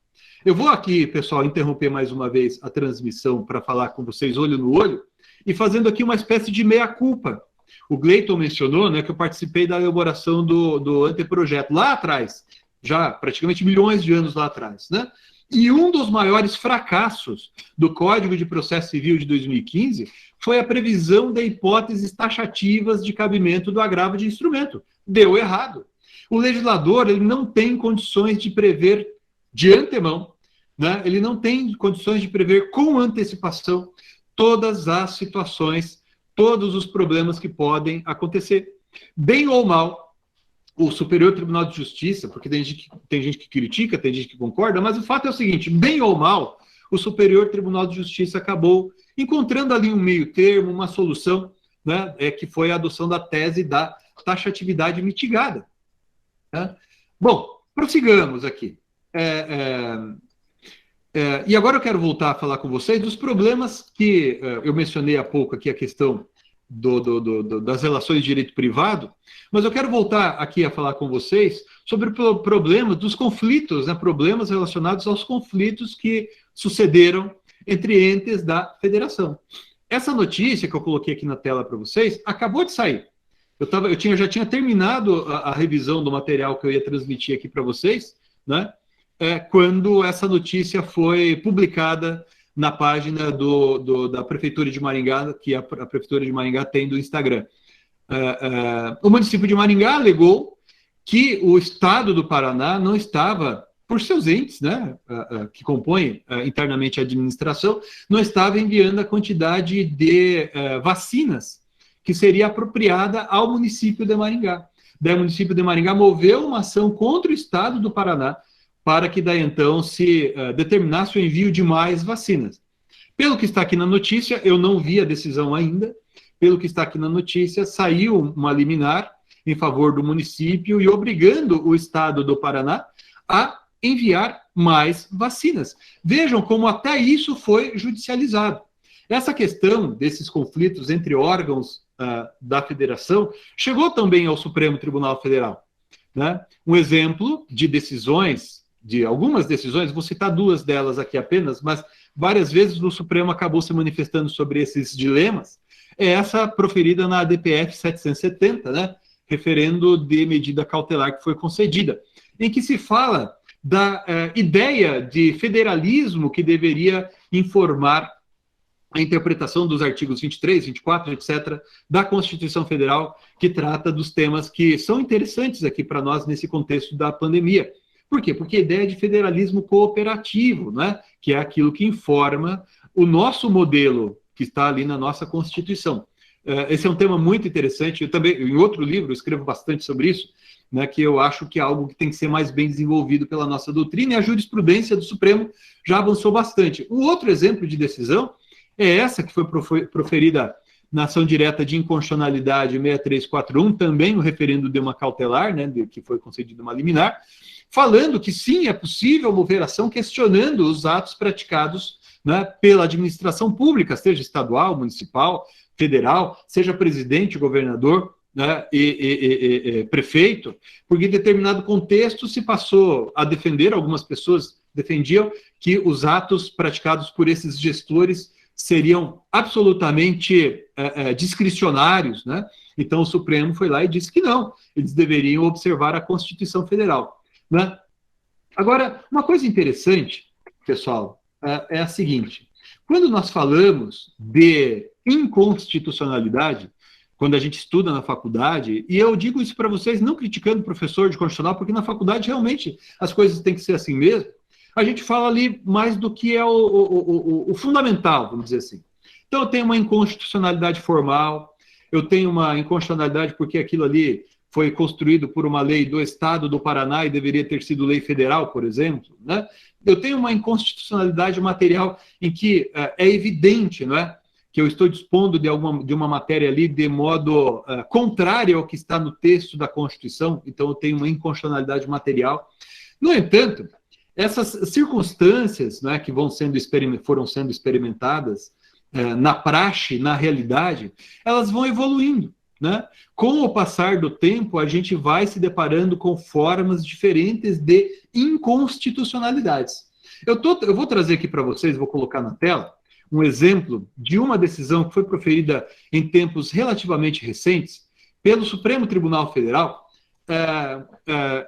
Eu vou aqui, pessoal, interromper mais uma vez a transmissão para falar com vocês olho no olho e fazendo aqui uma espécie de meia-culpa. O Gleiton mencionou, né, que eu participei da elaboração do anteprojeto lá atrás, já praticamente milhões de anos lá atrás, né? E um dos maiores fracassos do Código de Processo Civil de 2015 foi a previsão de hipóteses taxativas de cabimento do agravo de instrumento. Deu errado. O legislador ele não tem condições de prever de antemão, né? Ele não tem condições de prever com antecipação todas as situações, todos os problemas que podem acontecer. Bem ou mal, o Superior Tribunal de Justiça, porque tem gente que critica, tem gente que concorda, mas o fato é o seguinte: bem ou mal, o Superior Tribunal de Justiça acabou encontrando ali um meio termo, uma solução, né, que foi a adoção da tese da taxatividade mitigada. Né? Bom, prossigamos aqui. E agora eu quero voltar a falar com vocês dos problemas que eu mencionei há pouco aqui, a questão das relações de direito privado, mas eu quero voltar aqui a falar com vocês sobre o problema dos conflitos, né, problemas relacionados aos conflitos que sucederam entre entes da federação. Essa notícia que eu coloquei aqui na tela para vocês acabou de sair. Eu já tinha terminado a revisão do material que eu ia transmitir aqui para vocês, né, quando essa notícia foi publicada na página da Prefeitura de Maringá, que a Prefeitura de Maringá tem do Instagram. O município de Maringá alegou que o Estado do Paraná não estava por seus entes, né, que compõem internamente a administração, não estava enviando a quantidade de vacinas que seria apropriada ao município de Maringá. Daí o município de Maringá moveu uma ação contra o estado do Paraná para que daí então se determinasse o envio de mais vacinas. Pelo que está aqui na notícia, eu não vi a decisão ainda, pelo que está aqui na notícia, saiu uma liminar em favor do município e obrigando o estado do Paraná a enviar mais vacinas. Vejam como até isso foi judicializado. Essa questão desses conflitos entre órgãos da federação chegou também ao Supremo Tribunal Federal, né? Um exemplo de decisões, de algumas decisões, vou citar duas delas aqui apenas, mas várias vezes o Supremo acabou se manifestando sobre esses dilemas, é essa proferida na ADPF 770, né? Referendo de medida cautelar que foi concedida, em que se fala da ideia de federalismo que deveria informar a interpretação dos artigos 23, 24, etc., da Constituição Federal, que trata dos temas que são interessantes aqui para nós nesse contexto da pandemia. Por quê? Porque a ideia de federalismo cooperativo, né, que é aquilo que informa o nosso modelo que está ali na nossa Constituição. Esse é um tema muito interessante. Eu também, em outro livro, escrevo bastante sobre isso, né, que eu acho que é algo que tem que ser mais bem desenvolvido pela nossa doutrina, e a jurisprudência do Supremo já avançou bastante. Um outro exemplo de decisão é essa que foi proferida na ação direta de inconstitucionalidade 6341, também o referendo de uma cautelar, né, que foi concedida uma liminar, falando que sim, é possível mover ação questionando os atos praticados, né, pela administração pública, seja estadual, municipal, federal, seja presidente, governador, né, e prefeito, porque em determinado contexto se passou a defender, algumas pessoas defendiam que os atos praticados por esses gestores seriam absolutamente discricionários, né? Então o Supremo foi lá e disse que não, eles deveriam observar a Constituição Federal, né? Agora, uma coisa interessante, pessoal, é a seguinte: quando nós falamos de inconstitucionalidade, quando a gente estuda na faculdade, e eu digo isso para vocês não criticando o professor de constitucional, porque na faculdade realmente as coisas têm que ser assim mesmo, a gente fala ali mais do que é o fundamental, vamos dizer assim. Então, eu tenho uma inconstitucionalidade formal, eu tenho uma inconstitucionalidade porque aquilo ali foi construído por uma lei do Estado do Paraná e deveria ter sido lei federal, por exemplo, né? Eu tenho uma inconstitucionalidade material em que é evidente, não é, que eu estou dispondo de uma matéria ali de modo contrário ao que está no texto da Constituição, então eu tenho uma inconstitucionalidade material. No entanto, essas circunstâncias, né, que foram sendo experimentadas na praxe, na realidade, elas vão evoluindo, né? Com o passar do tempo, a gente vai se deparando com formas diferentes de inconstitucionalidades. Eu vou trazer aqui para vocês, vou colocar na tela, um exemplo de uma decisão que foi proferida em tempos relativamente recentes pelo Supremo Tribunal Federal,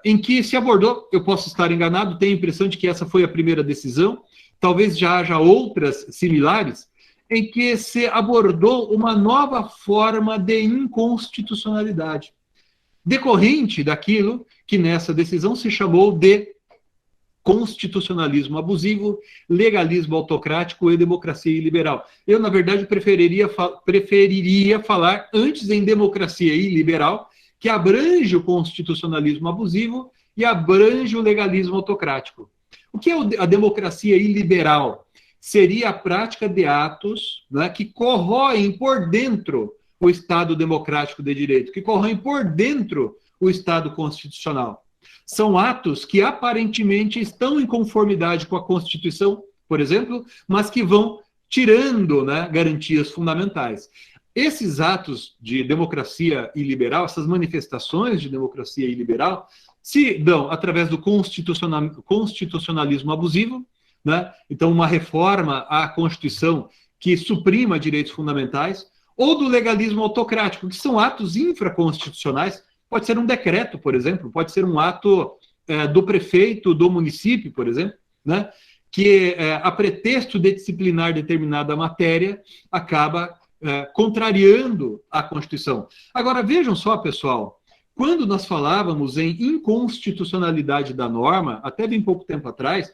em que se abordou, eu posso estar enganado, tenho a impressão de que essa foi a primeira decisão, talvez já haja outras similares, em que se abordou uma nova forma de inconstitucionalidade, decorrente daquilo que nessa decisão se chamou de constitucionalismo abusivo, legalismo autocrático e democracia iliberal. Eu, na verdade, preferiria falar antes em democracia iliberal, que abrange o constitucionalismo abusivo e abrange o legalismo autocrático. O que é a democracia iliberal? Seria a prática de atos, né, que corroem por dentro o Estado democrático de direito, que corroem por dentro o Estado constitucional. São atos que aparentemente estão em conformidade com a Constituição, por exemplo, mas que vão tirando, né, garantias fundamentais. Esses atos de democracia iliberal, essas manifestações de democracia iliberal, se dão através do constitucionalismo abusivo, né? Então, uma reforma à Constituição que suprima direitos fundamentais, ou do legalismo autocrático, que são atos infraconstitucionais, pode ser um decreto, por exemplo, pode ser um ato do prefeito do município, por exemplo, né? Que, a pretexto de disciplinar determinada matéria, acaba contrariando a Constituição. Agora, vejam só, pessoal, quando nós falávamos em inconstitucionalidade da norma, até bem pouco tempo atrás,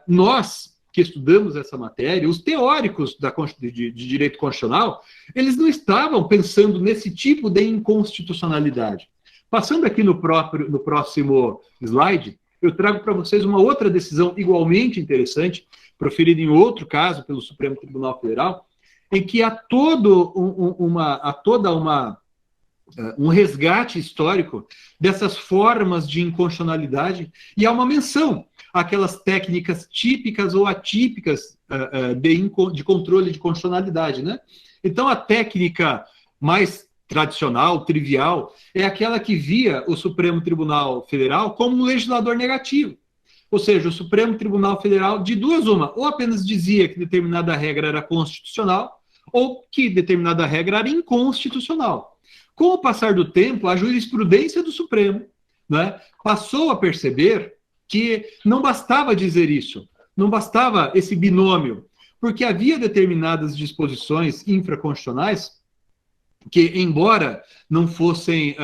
nós que estudamos essa matéria, os teóricos de direito constitucional, eles não estavam pensando nesse tipo de inconstitucionalidade. Passando aqui no próximo slide, eu trago para vocês uma outra decisão igualmente interessante, proferida em outro caso pelo Supremo Tribunal Federal, em que há todo um resgate histórico dessas formas de inconstitucionalidade e há uma menção àquelas técnicas típicas ou atípicas de controle de constitucionalidade, né? Então, a técnica mais tradicional, trivial, é aquela que via o Supremo Tribunal Federal como um legislador negativo. Ou seja, o Supremo Tribunal Federal, de duas uma, ou apenas dizia que determinada regra era constitucional, ou que determinada regra era inconstitucional. Com o passar do tempo, a jurisprudência do Supremo, né, passou a perceber que não bastava dizer isso, não bastava esse binômio, porque havia determinadas disposições infraconstitucionais que, embora não fossem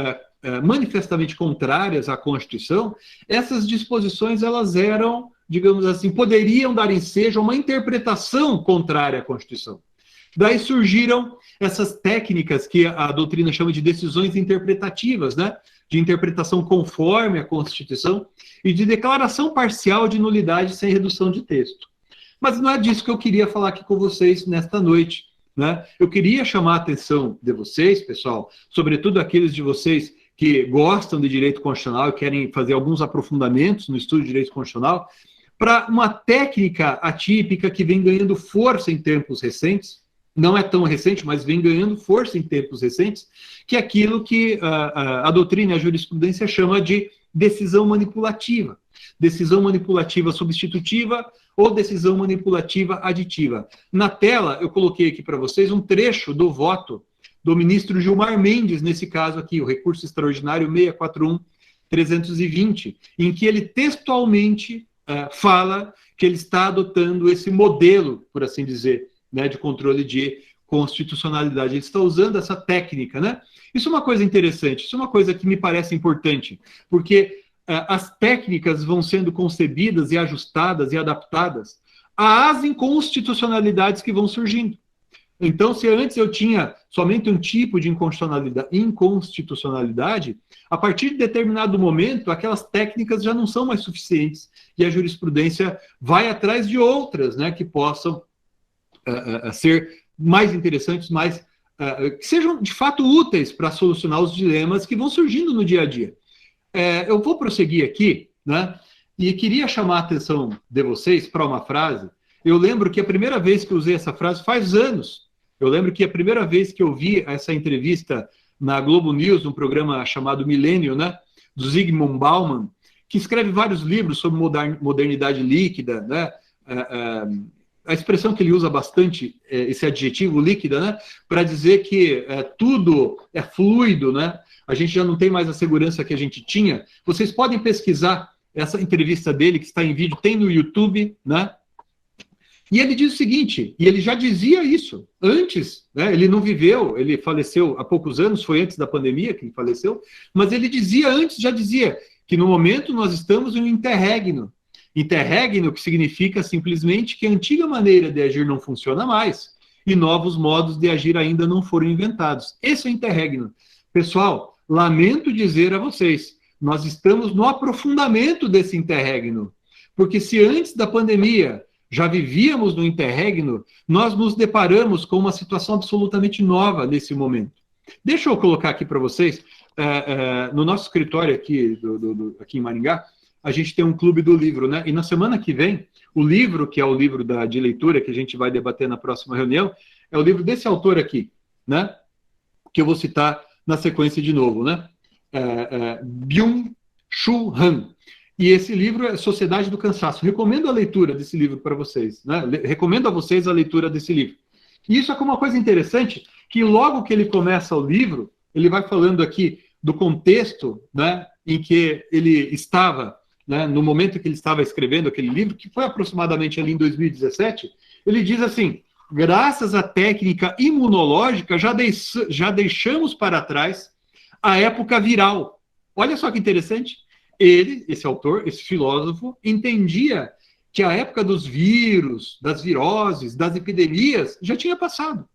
manifestamente contrárias à Constituição, essas disposições elas eram, digamos assim, poderiam dar ensejo a uma interpretação contrária à Constituição. Daí surgiram essas técnicas que a doutrina chama de decisões interpretativas, né? De interpretação conforme a Constituição e de declaração parcial de nulidade sem redução de texto. Mas não é disso que eu queria falar aqui com vocês nesta noite, né? Eu queria chamar a atenção de vocês, pessoal, sobretudo aqueles de vocês que gostam de direito constitucional e querem fazer alguns aprofundamentos no estudo de direito constitucional, para uma técnica atípica que vem ganhando força em tempos recentes, não é tão recente, mas vem ganhando força em tempos recentes, que é aquilo que a doutrina e a jurisprudência chama de decisão manipulativa substitutiva ou decisão manipulativa aditiva. Na tela, eu coloquei aqui para vocês um trecho do voto do ministro Gilmar Mendes, nesse caso aqui, o recurso extraordinário 641-320, em que ele textualmente fala que ele está adotando esse modelo, por assim dizer, né, de controle de constitucionalidade. Ele está usando essa técnica, né? Isso é uma coisa interessante, isso é uma coisa que me parece importante, porque as técnicas vão sendo concebidas e ajustadas e adaptadas às inconstitucionalidades que vão surgindo. Então, se antes eu tinha somente um tipo de inconstitucionalidade, a partir de determinado momento, aquelas técnicas já não são mais suficientes e a jurisprudência vai atrás de outras, né, que possam ser mais interessantes, que sejam de fato úteis para solucionar os dilemas que vão surgindo no dia a dia. Eu vou prosseguir aqui, né, e queria chamar a atenção de vocês para uma frase. Eu lembro que a primeira vez que eu usei essa frase faz anos. Eu lembro que a primeira vez que eu vi essa entrevista na Globo News, num programa chamado Milênio, né, do Zygmunt Bauman, que escreve vários livros sobre modernidade líquida, né, a expressão que ele usa bastante, esse adjetivo líquida, né, para dizer que tudo é fluido, né, a gente já não tem mais a segurança que a gente tinha. Vocês podem pesquisar essa entrevista dele, que está em vídeo, tem no YouTube, né? E ele diz o seguinte, e ele já dizia isso antes, né? Ele não viveu, ele faleceu há poucos anos, foi antes da pandemia que ele faleceu, mas ele dizia antes, já dizia, que no momento nós estamos em um interregno. Interregno que significa simplesmente que a antiga maneira de agir não funciona mais e novos modos de agir ainda não foram inventados. Esse é o interregno. Pessoal, lamento dizer a vocês, nós estamos no aprofundamento desse interregno, porque se antes da pandemia já vivíamos no interregno, nós nos deparamos com uma situação absolutamente nova nesse momento. Deixa eu colocar aqui para vocês, no nosso escritório aqui, aqui em Maringá, a gente tem um clube do livro, né? E na semana que vem, o livro, que é o livro de leitura que a gente vai debater na próxima reunião, é o livro desse autor aqui, né? Que eu vou citar na sequência de novo, né? Byung-Chul Han. E esse livro é Sociedade do Cansaço. Recomendo a leitura desse livro para vocês, né? Recomendo a vocês a leitura desse livro. E isso é uma coisa interessante, que logo que ele começa o livro, ele vai falando aqui do contexto, né, em que ele estava, né, no momento que ele estava escrevendo aquele livro, que foi aproximadamente ali em 2017, ele diz assim, graças à técnica imunológica, já deixamos para trás a época viral, Olha só que interessante. Ele, esse autor, esse filósofo, entendia que a época dos vírus, das viroses, das epidemias já tinha passado.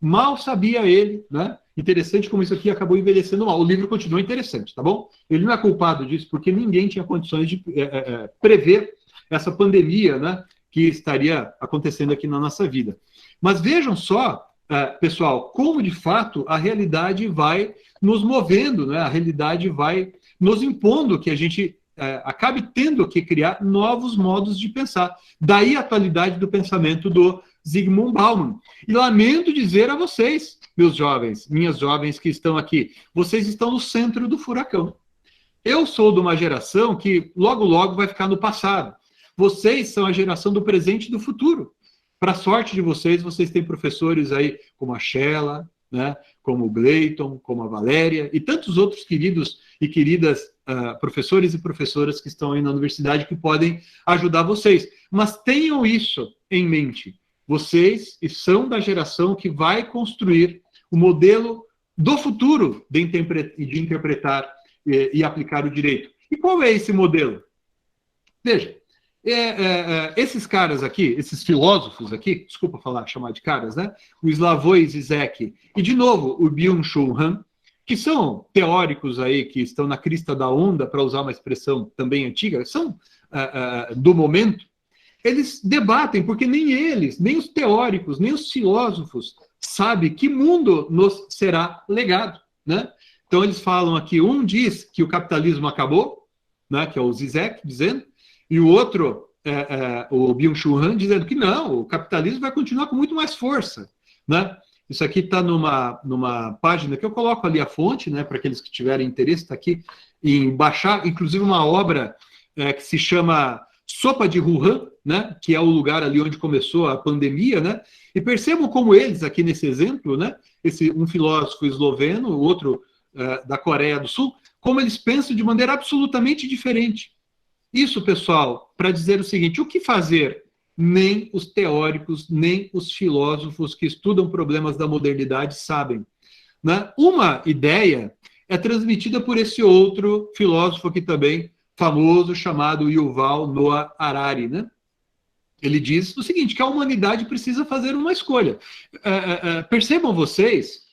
Mal sabia ele, né? Interessante como isso aqui acabou envelhecendo mal. O livro continua interessante, tá bom? Ele não é culpado disso, porque ninguém tinha condições de prever essa pandemia, né, que estaria acontecendo aqui na nossa vida. Mas vejam só, pessoal, como de fato a realidade vai nos movendo, né? A realidade vai nos impondo que a gente acabe tendo que criar novos modos de pensar. Daí a atualidade do pensamento do Zygmunt Bauman. E lamento dizer a vocês, meus jovens, minhas jovens que estão aqui, vocês estão no centro do furacão. Eu sou de uma geração que logo, logo vai ficar no passado. Vocês são a geração do presente e do futuro. Para sorte de vocês, vocês têm professores aí como a Sheila, né, como o Gleiton, como a Valéria e tantos outros queridos e queridas professores e professoras que estão aí na universidade que podem ajudar vocês. Mas tenham isso em mente. Vocês são da geração que vai construir o modelo do futuro de interpretar e aplicar o direito. E qual é esse modelo? Veja, esses caras aqui, esses filósofos aqui, desculpa chamar de caras, né? O Slavoj Zizek e, de novo, o Byung-Chul Han, que são teóricos aí que estão na crista da onda, para usar uma expressão também antiga, são do momento, eles debatem, porque nem eles, nem os teóricos, nem os filósofos sabem que mundo nos será legado, né? Então eles falam aqui, um diz que o capitalismo acabou, né, que é o Zizek dizendo, e o outro, o Byung-Chul Han, dizendo que não, o capitalismo vai continuar com muito mais força, né? Isso aqui está numa página que eu coloco ali a fonte, né, para aqueles que tiverem interesse, está aqui em baixar, inclusive uma obra que se chama Sopa de Wuhan, né, que é o lugar ali onde começou a pandemia, né? E percebam como eles, aqui nesse exemplo, né, um filósofo esloveno, o outro da Coreia do Sul, como eles pensam de maneira absolutamente diferente. Isso, pessoal, para dizer o seguinte, o que fazer? Nem os teóricos, nem os filósofos que estudam problemas da modernidade sabem, né? Uma ideia é transmitida por esse outro filósofo aqui também, famoso, chamado Yuval Noah Harari, né? Ele diz o seguinte, que a humanidade precisa fazer uma escolha. Percebam vocês,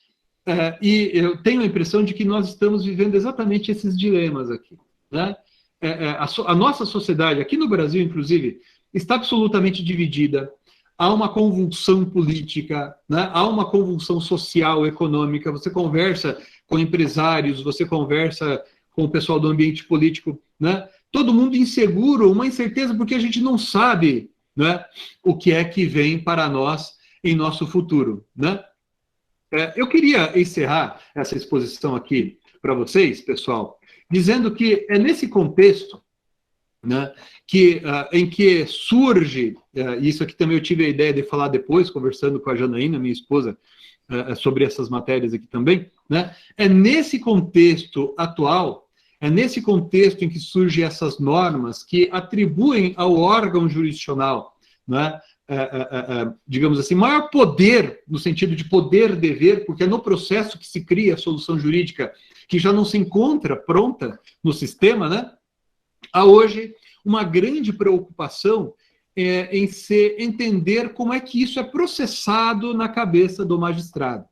e eu tenho a impressão de que nós estamos vivendo exatamente esses dilemas aqui, né? A nossa sociedade, aqui no Brasil, inclusive, está absolutamente dividida. Há uma convulsão política, né? Há uma convulsão social, econômica. Você conversa com empresários, você conversa com o pessoal do ambiente político, né? Todo mundo inseguro, uma incerteza, porque a gente não sabe, né, o que é que vem para nós em nosso futuro, né? Eu queria encerrar essa exposição aqui para vocês, pessoal, dizendo que é nesse contexto, né, em que surge, isso aqui também eu tive a ideia de falar depois, conversando com a Janaína, minha esposa, sobre essas matérias aqui também, né, é nesse contexto atual, é nesse contexto em que surgem essas normas que atribuem ao órgão jurisdicional, né, digamos assim, maior poder, no sentido de poder-dever, porque é no processo que se cria a solução jurídica, que já não se encontra pronta no sistema, né? Há hoje uma grande preocupação em se entender como é que isso é processado na cabeça do magistrado.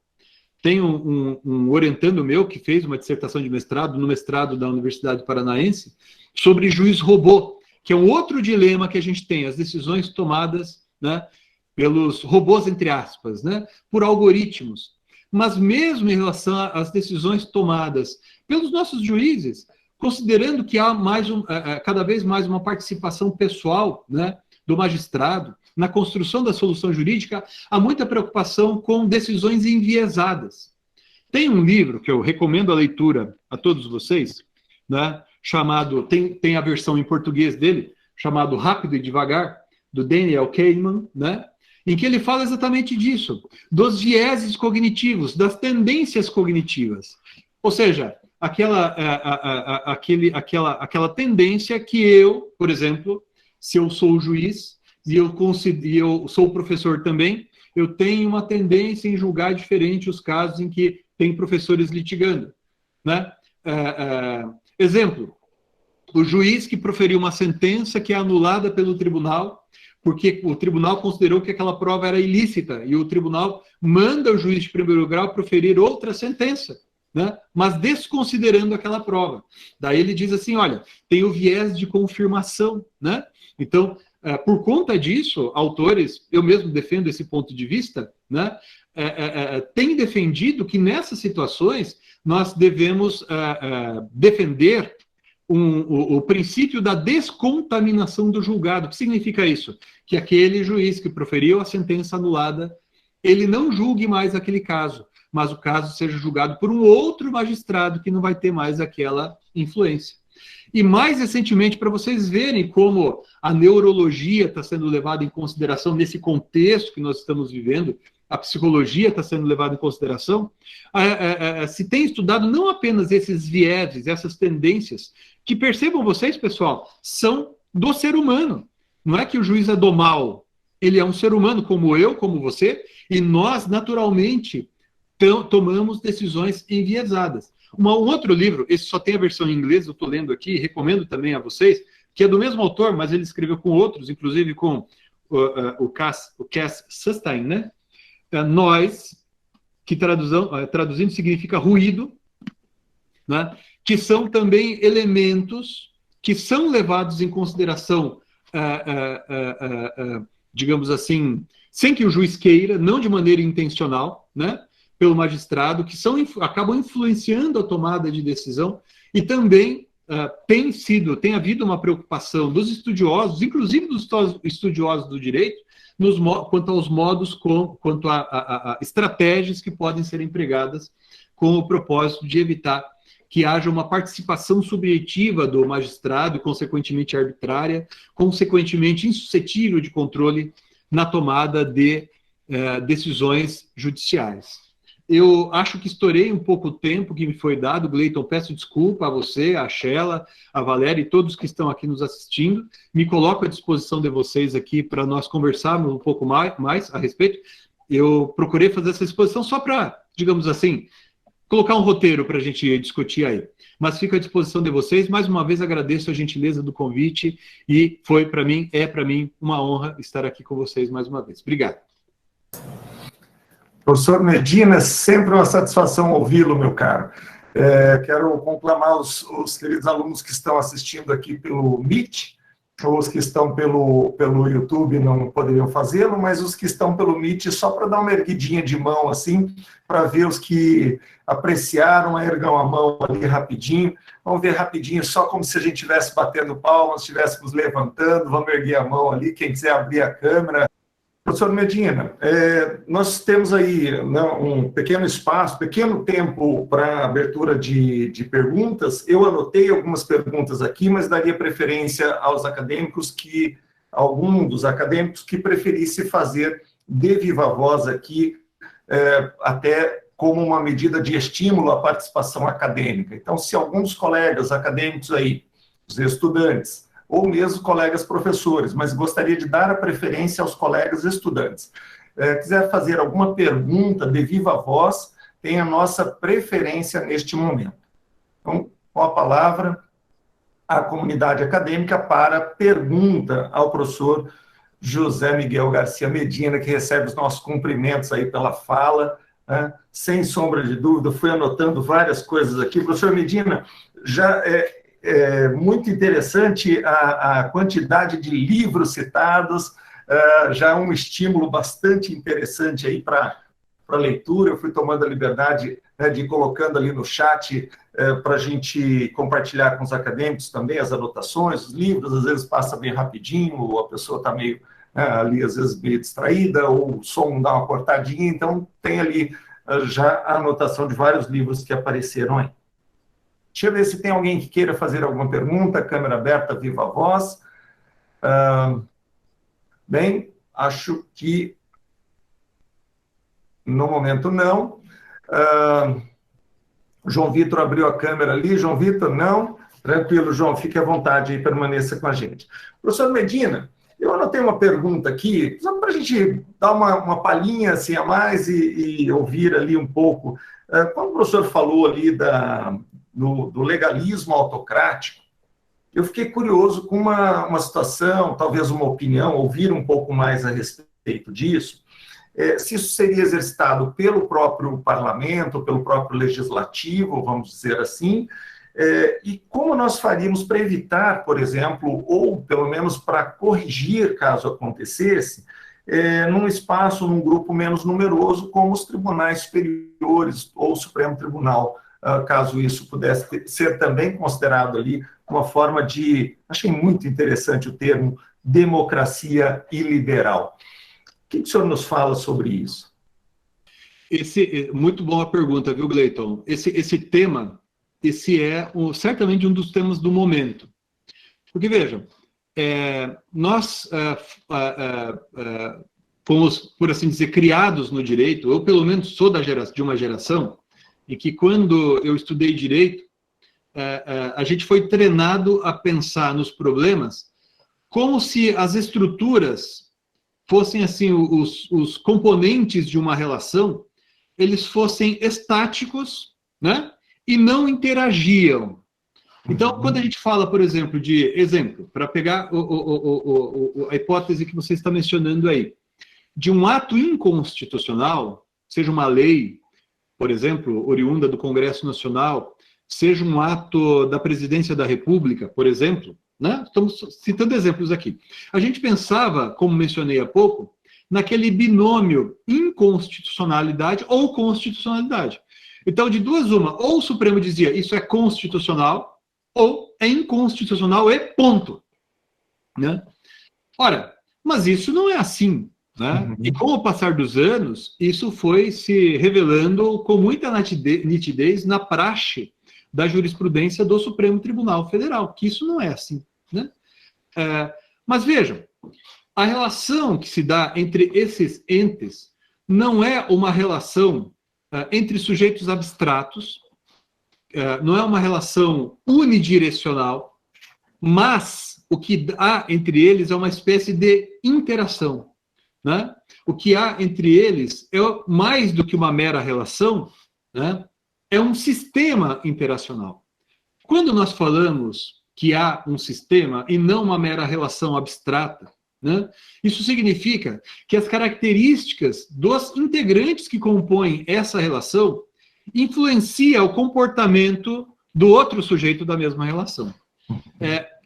Tem um orientando meu que fez uma dissertação de mestrado, no mestrado da Universidade Paranaense, sobre juiz robô, que é um outro dilema que a gente tem, as decisões tomadas, né, pelos robôs, entre aspas, né, por algoritmos. Mas mesmo em relação às decisões tomadas pelos nossos juízes, considerando que há cada vez mais uma participação pessoal, né, do magistrado na construção da solução jurídica, há muita preocupação com decisões enviesadas. Tem um livro que eu recomendo a leitura a todos vocês, né, chamado, tem a versão em português dele, chamado Rápido e Devagar, do Daniel Kahneman, né, em que ele fala exatamente disso, dos vieses cognitivos, das tendências cognitivas. Ou seja, aquela tendência que eu, por exemplo, se eu sou o juiz e eu sou o professor também, eu tenho uma tendência em julgar diferente os casos em que tem professores litigando, né? Exemplo, o juiz que proferiu uma sentença que é anulada pelo tribunal, porque o tribunal considerou que aquela prova era ilícita, e o tribunal manda o juiz de primeiro grau proferir outra sentença, né? Mas desconsiderando aquela prova. Daí ele diz assim, olha, tem o viés de confirmação, né? Então, por conta disso, autores, eu mesmo defendo esse ponto de vista, né? Têm defendido que nessas situações nós devemos defender o princípio da descontaminação do julgado. O que significa isso? Que aquele juiz que proferiu a sentença anulada, ele não julgue mais aquele caso, mas o caso seja julgado por um outro magistrado que não vai ter mais aquela influência. E mais recentemente, para vocês verem como a neurologia está sendo levada em consideração nesse contexto que nós estamos vivendo, a psicologia está sendo levada em consideração, se tem estudado não apenas esses vieses, essas tendências, que percebam vocês, pessoal, são do ser humano. Não é que o juiz é do mal, ele é um ser humano como eu, como você, e nós, naturalmente, tomamos decisões enviesadas. Um outro livro, esse só tem a versão em inglês, eu estou lendo aqui, recomendo também a vocês, que é do mesmo autor, mas ele escreveu com outros, inclusive com o Cass Sunstein, né? Nós, que traduzindo significa ruído, né? Que são também elementos que são levados em consideração, digamos assim, sem que o juiz queira, não de maneira intencional, né? Pelo magistrado, que acabam influenciando a tomada de decisão, e também tem havido uma preocupação dos estudiosos, inclusive dos estudiosos do direito, quanto aos modos, quanto a estratégias que podem ser empregadas com o propósito de evitar que haja uma participação subjetiva do magistrado, consequentemente arbitrária, consequentemente insuscetível de controle na tomada de decisões judiciais. Eu acho que estourei um pouco o tempo que me foi dado, Gleiton, peço desculpa a você, a Sheila, a Valéria e todos que estão aqui nos assistindo. Me coloco à disposição de vocês aqui para nós conversarmos um pouco mais a respeito. Eu procurei fazer essa exposição só para, digamos assim, colocar um roteiro para a gente discutir aí. Mas fico à disposição de vocês. Mais uma vez agradeço a gentileza do convite e foi para mim, uma honra estar aqui com vocês mais uma vez. Obrigado. Professor Medina, é sempre uma satisfação ouvi-lo, meu caro. Quero conclamar os queridos alunos que estão assistindo aqui pelo Meet, os que estão pelo YouTube não poderiam fazê-lo, mas os que estão pelo Meet, só para dar uma erguidinha de mão, assim, para ver os que apreciaram, ergam a mão ali rapidinho. Vamos ver rapidinho, só como se a gente estivesse batendo palmas, estivéssemos levantando, vamos erguer a mão ali, quem quiser abrir a câmera. Professor Medina, nós temos aí, né, um pequeno espaço, pequeno tempo para abertura de perguntas. Eu anotei algumas perguntas aqui, mas daria preferência aos acadêmicos algum dos acadêmicos que preferisse fazer de viva voz aqui, até como uma medida de estímulo à participação acadêmica. Então, se alguns colegas acadêmicos aí, os estudantes, ou mesmo colegas professores, mas gostaria de dar a preferência aos colegas estudantes. Quiser fazer alguma pergunta de viva voz, tem a nossa preferência neste momento. Então, com a palavra, a comunidade acadêmica para pergunta ao professor José Miguel Garcia Medina, que recebe os nossos cumprimentos aí pela fala, né? Sem sombra de dúvida, fui anotando várias coisas aqui. Professor Medina, já é muito interessante a quantidade de livros citados, já é um estímulo bastante interessante aí para leitura. Eu fui tomando a liberdade, né, de ir colocando ali no chat para a gente compartilhar com os acadêmicos também as anotações, os livros, às vezes passa bem rapidinho, ou a pessoa está meio ali, às vezes meio distraída, ou o som dá uma cortadinha, então tem ali já a anotação de vários livros que apareceram aí. Deixa eu ver se tem alguém que queira fazer alguma pergunta, câmera aberta, viva voz. Bem, acho que no momento não. João Vitor abriu a câmera ali. João Vitor, não. Tranquilo, João, fique à vontade e permaneça com a gente. Professor Medina, eu anotei uma pergunta aqui, só para a gente dar uma palhinha assim, a mais e ouvir ali um pouco. Quando o professor falou ali do legalismo autocrático, eu fiquei curioso com uma situação, talvez uma opinião, ouvir um pouco mais a respeito disso, se isso seria exercitado pelo próprio parlamento, pelo próprio legislativo, vamos dizer assim, e como nós faríamos para evitar, por exemplo, ou pelo menos para corrigir, caso acontecesse, num espaço, num grupo menos numeroso, como os tribunais superiores ou o Supremo Tribunal, caso isso pudesse ser também considerado ali uma forma de, achei muito interessante o termo, democracia iliberal. O que o senhor nos fala sobre isso? Muito boa pergunta, viu, Gleiton? Esse tema, certamente um dos temas do momento. Porque, vejam, nós fomos, por assim dizer, criados no direito, eu pelo menos sou de uma geração em que quando eu estudei direito, a gente foi treinado a pensar nos problemas como se as estruturas fossem assim, os componentes de uma relação, eles fossem estáticos, né? E não interagiam. Então, quando a gente fala, por exemplo, para pegar a hipótese que você está mencionando aí, de um ato inconstitucional, seja uma lei, por exemplo, oriunda do Congresso Nacional, seja um ato da Presidência da República, por exemplo, né? Estamos citando exemplos aqui. A gente pensava, como mencionei há pouco, naquele binômio inconstitucionalidade ou constitucionalidade. Então, de duas uma, ou o Supremo dizia isso é constitucional, ou é inconstitucional e ponto. Né? Ora, mas isso não é assim. Né? E com o passar dos anos, isso foi se revelando com muita nitidez na praxe da jurisprudência do Supremo Tribunal Federal, que isso não é assim. Né? Mas vejam, a relação que se dá entre esses entes não é uma relação entre sujeitos abstratos, não é uma relação unidirecional, mas o que há entre eles é uma espécie de interação. Né? O que há entre eles é mais do que uma mera relação, né? É um sistema interacional. Quando nós falamos que há um sistema e não uma mera relação abstrata, né? Isso significa que as características dos integrantes que compõem essa relação influenciam o comportamento do outro sujeito da mesma relação.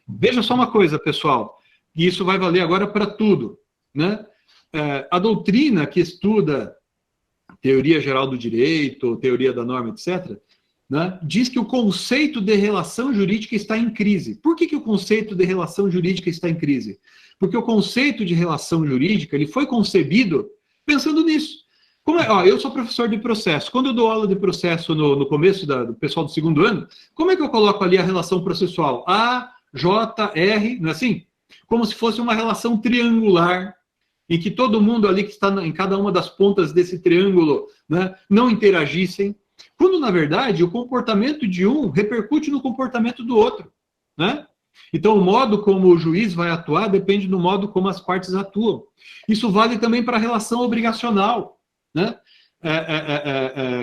Veja só uma coisa, pessoal, e isso vai valer agora para tudo. Né? A doutrina que estuda teoria geral do direito, teoria da norma, etc., né, diz que o conceito de relação jurídica está em crise. Por que o conceito de relação jurídica está em crise? Porque o conceito de relação jurídica ele foi concebido pensando nisso. Eu sou professor de processo. Quando eu dou aula de processo no começo do pessoal do segundo ano, como é que eu coloco ali a relação processual? A, J, R, não é assim? Como se fosse uma relação triangular, em que todo mundo ali que está em cada uma das pontas desse triângulo, né, não interagissem, quando, na verdade, o comportamento de um repercute no comportamento do outro. Né? Então, o modo como o juiz vai atuar depende do modo como as partes atuam. Isso vale também para a relação obrigacional. Né?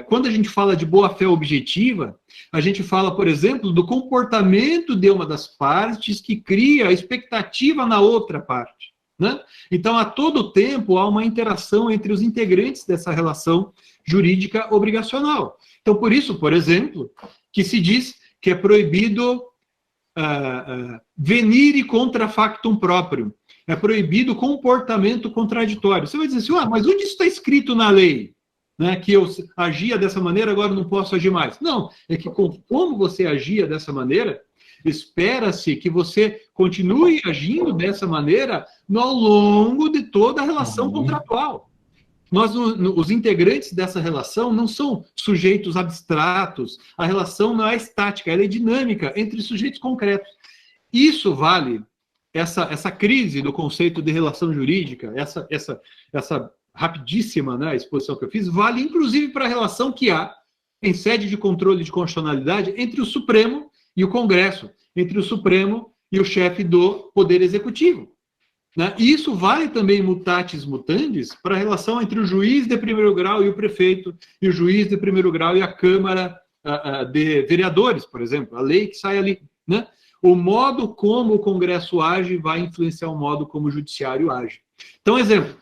Quando a gente fala de boa-fé objetiva, a gente fala, por exemplo, do comportamento de uma das partes que cria a expectativa na outra parte. Né? Então, a todo tempo, há uma interação entre os integrantes dessa relação jurídica obrigacional. Então, por isso, por exemplo, que se diz que é proibido venire contra factum próprio. É proibido comportamento contraditório. Você vai dizer assim, mas onde isso está escrito na lei? Né, que eu agia dessa maneira, agora não posso agir mais. Não, é que como você agia dessa maneira, espera-se que você continue agindo dessa maneira ao longo de toda a relação contratual. Os integrantes dessa relação não são sujeitos abstratos, a relação não é estática, ela é dinâmica entre sujeitos concretos. Isso vale, essa crise do conceito de relação jurídica, essa rapidíssima, né, exposição que eu fiz, vale inclusive para a relação que há em sede de controle de constitucionalidade entre o Supremo e o Congresso, entre o Supremo e o chefe do Poder Executivo. Né? E isso vale também mutatis mutandis para a relação entre o juiz de primeiro grau e o prefeito, e o juiz de primeiro grau e a Câmara de vereadores, por exemplo, a lei que sai ali, né? O modo como o Congresso age vai influenciar o modo como o Judiciário age. Então, exemplo,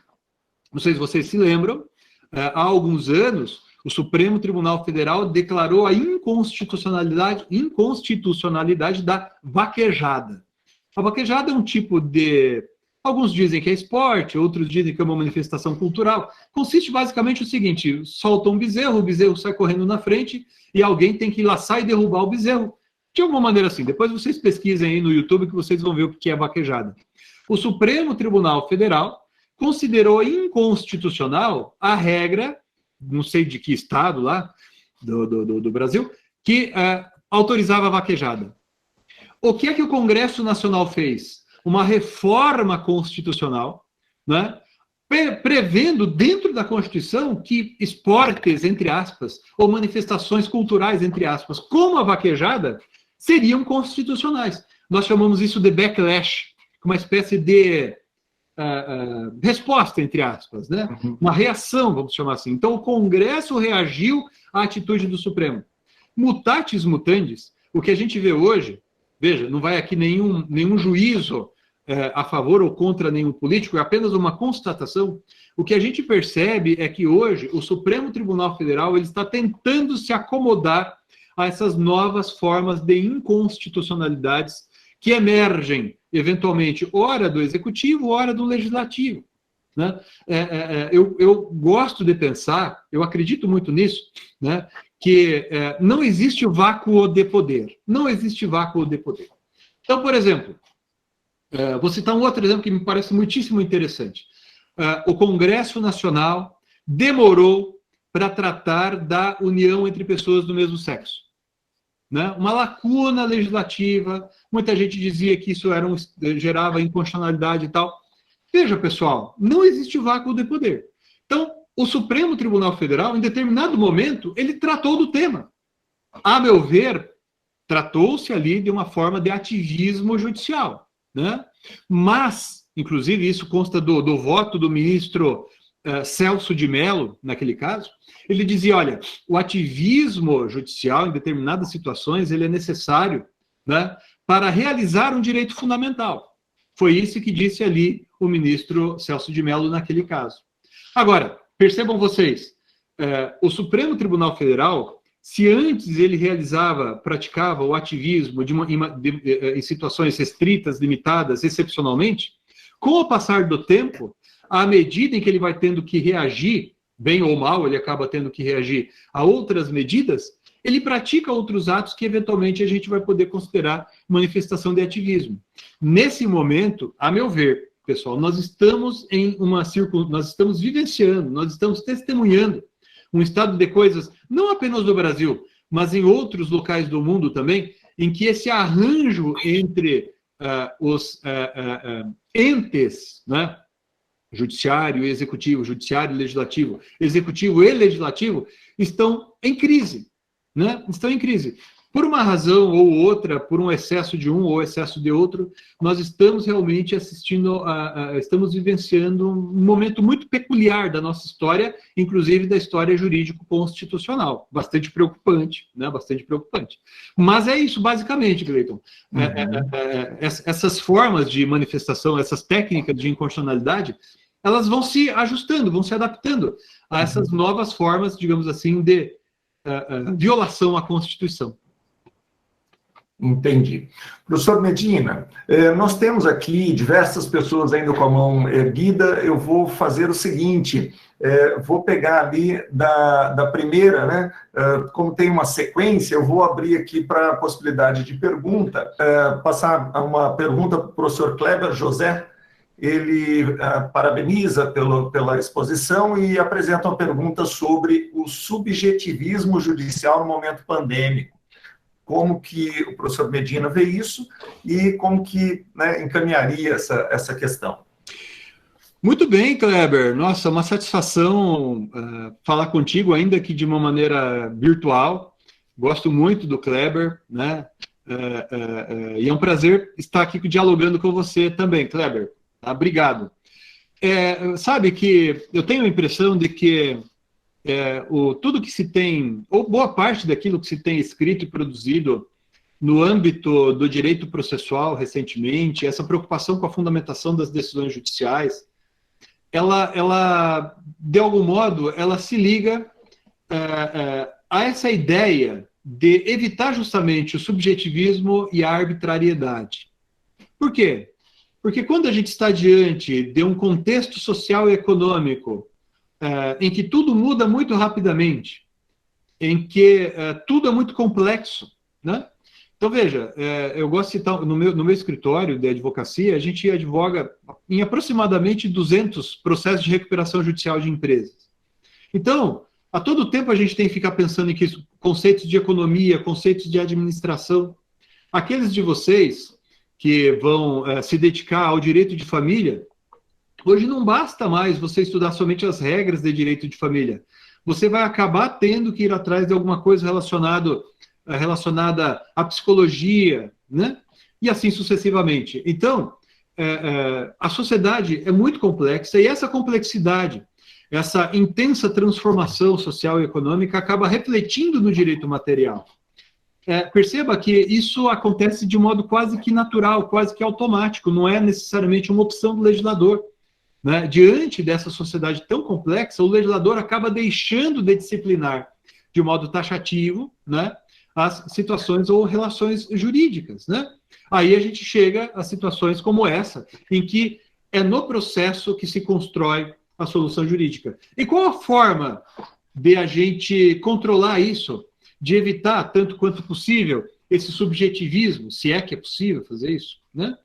não sei se vocês se lembram, há alguns anos, o Supremo Tribunal Federal declarou a inconstitucionalidade da vaquejada. A vaquejada é um tipo de... Alguns dizem que é esporte, outros dizem que é uma manifestação cultural. Consiste basicamente no seguinte: solta um bezerro, o bezerro sai correndo na frente e alguém tem que laçar e derrubar o bezerro. De alguma maneira assim. Depois vocês pesquisem aí no YouTube que vocês vão ver o que é vaquejada. O Supremo Tribunal Federal considerou inconstitucional a regra, não sei de que estado lá, do Brasil, que autorizava a vaquejada. O que é que o Congresso Nacional fez? Uma reforma constitucional, né, prevendo dentro da Constituição que esportes, entre aspas, ou manifestações culturais, entre aspas, como a vaquejada, seriam constitucionais. Nós chamamos isso de backlash, uma espécie de resposta, entre aspas, né? Uma reação, vamos chamar assim. Então, o Congresso reagiu à atitude do Supremo. Mutatis mutandis, o que a gente vê hoje, veja, não vai aqui nenhum juízo a favor ou contra nenhum político, é apenas uma constatação. O que a gente percebe é que hoje o Supremo Tribunal Federal ele está tentando se acomodar a essas novas formas de inconstitucionalidades que emergem, eventualmente, ora do Executivo, ora do Legislativo. Né? Eu gosto de pensar, eu acredito muito nisso, né, que não existe vácuo de poder. Não existe vácuo de poder. Então, por exemplo, vou citar um outro exemplo que me parece muitíssimo interessante. O Congresso Nacional demorou para tratar da união entre pessoas do mesmo sexo. Né? Uma lacuna legislativa, muita gente dizia que isso gerava inconstitucionalidade e tal. Veja, pessoal, não existe vácuo de poder. Então, o Supremo Tribunal Federal, em determinado momento, ele tratou do tema. A meu ver, tratou-se ali de uma forma de ativismo judicial. Né? Mas, inclusive, isso consta do voto do ministro Celso de Mello, naquele caso, ele dizia, olha, o ativismo judicial em determinadas situações ele é necessário, né, para realizar um direito fundamental. Foi isso que disse ali o ministro Celso de Mello naquele caso. Agora, percebam vocês, o Supremo Tribunal Federal, se antes ele praticava o ativismo em situações restritas, limitadas, excepcionalmente, com o passar do tempo, à medida em que ele vai tendo que reagir, bem ou mal, ele acaba tendo que reagir a outras medidas, ele pratica outros atos que, eventualmente, a gente vai poder considerar manifestação de ativismo. Nesse momento, a meu ver, pessoal, nós estamos nós estamos vivenciando, nós estamos testemunhando um estado de coisas, não apenas no Brasil, mas em outros locais do mundo também, em que esse arranjo entre os entes, né, judiciário e executivo, judiciário e legislativo, executivo e legislativo, estão em crise, né? Estão em crise. Por uma razão ou outra, por um excesso de um ou excesso de outro, nós estamos realmente estamos vivenciando um momento muito peculiar da nossa história, inclusive da história jurídico-constitucional. Bastante preocupante, né? Bastante preocupante. Mas é isso, basicamente, Cleiton. Essas formas de manifestação, essas técnicas de inconstitucionalidade, elas vão se ajustando, vão se adaptando a essas novas formas, digamos assim, de violação à Constituição. Entendi. Professor Medina, nós temos aqui diversas pessoas ainda com a mão erguida. Eu vou fazer o seguinte, vou pegar ali da primeira, né? Como tem uma sequência, eu vou abrir aqui para a possibilidade de pergunta, passar uma pergunta para o professor Kleber José. Ele parabeniza pela exposição e apresenta uma pergunta sobre o subjetivismo judicial no momento pandêmico. Como que o professor Medina vê isso e como que, né, encaminharia essa questão. Muito bem, Kleber. Nossa, uma satisfação falar contigo, ainda que de uma maneira virtual. Gosto muito do Kleber, né? E é um prazer estar aqui dialogando com você também, Kleber. Tá? Obrigado. Sabe que eu tenho a impressão de que tudo que se tem, ou boa parte daquilo que se tem escrito e produzido no âmbito do direito processual recentemente, essa preocupação com a fundamentação das decisões judiciais, ela de algum modo, ela se liga a essa ideia de evitar justamente o subjetivismo e a arbitrariedade. Por quê? Porque quando a gente está diante de um contexto social e econômico em que tudo muda muito rapidamente, em que tudo é muito complexo, né? Então, veja, eu gosto de citar, no meu escritório de advocacia, a gente advoga em aproximadamente 200 processos de recuperação judicial de empresas. Então, a todo tempo a gente tem que ficar pensando em conceitos de economia, conceitos de administração. Aqueles de vocês que vão se dedicar ao direito de família, hoje não basta mais você estudar somente as regras de direito de família. Você vai acabar tendo que ir atrás de alguma coisa relacionada à psicologia, né? E assim sucessivamente. Então, a sociedade é muito complexa e essa complexidade, essa intensa transformação social e econômica acaba refletindo no direito material. Perceba que isso acontece de modo quase que natural, quase que automático, não é necessariamente uma opção do legislador, né? Diante dessa sociedade tão complexa, o legislador acaba deixando de disciplinar de modo taxativo, né, as situações ou relações jurídicas, né? Aí a gente chega a situações como essa, em que é no processo que se constrói a solução jurídica. E qual a forma de a gente controlar isso, de evitar, tanto quanto possível, esse subjetivismo, se é que é possível fazer isso, né?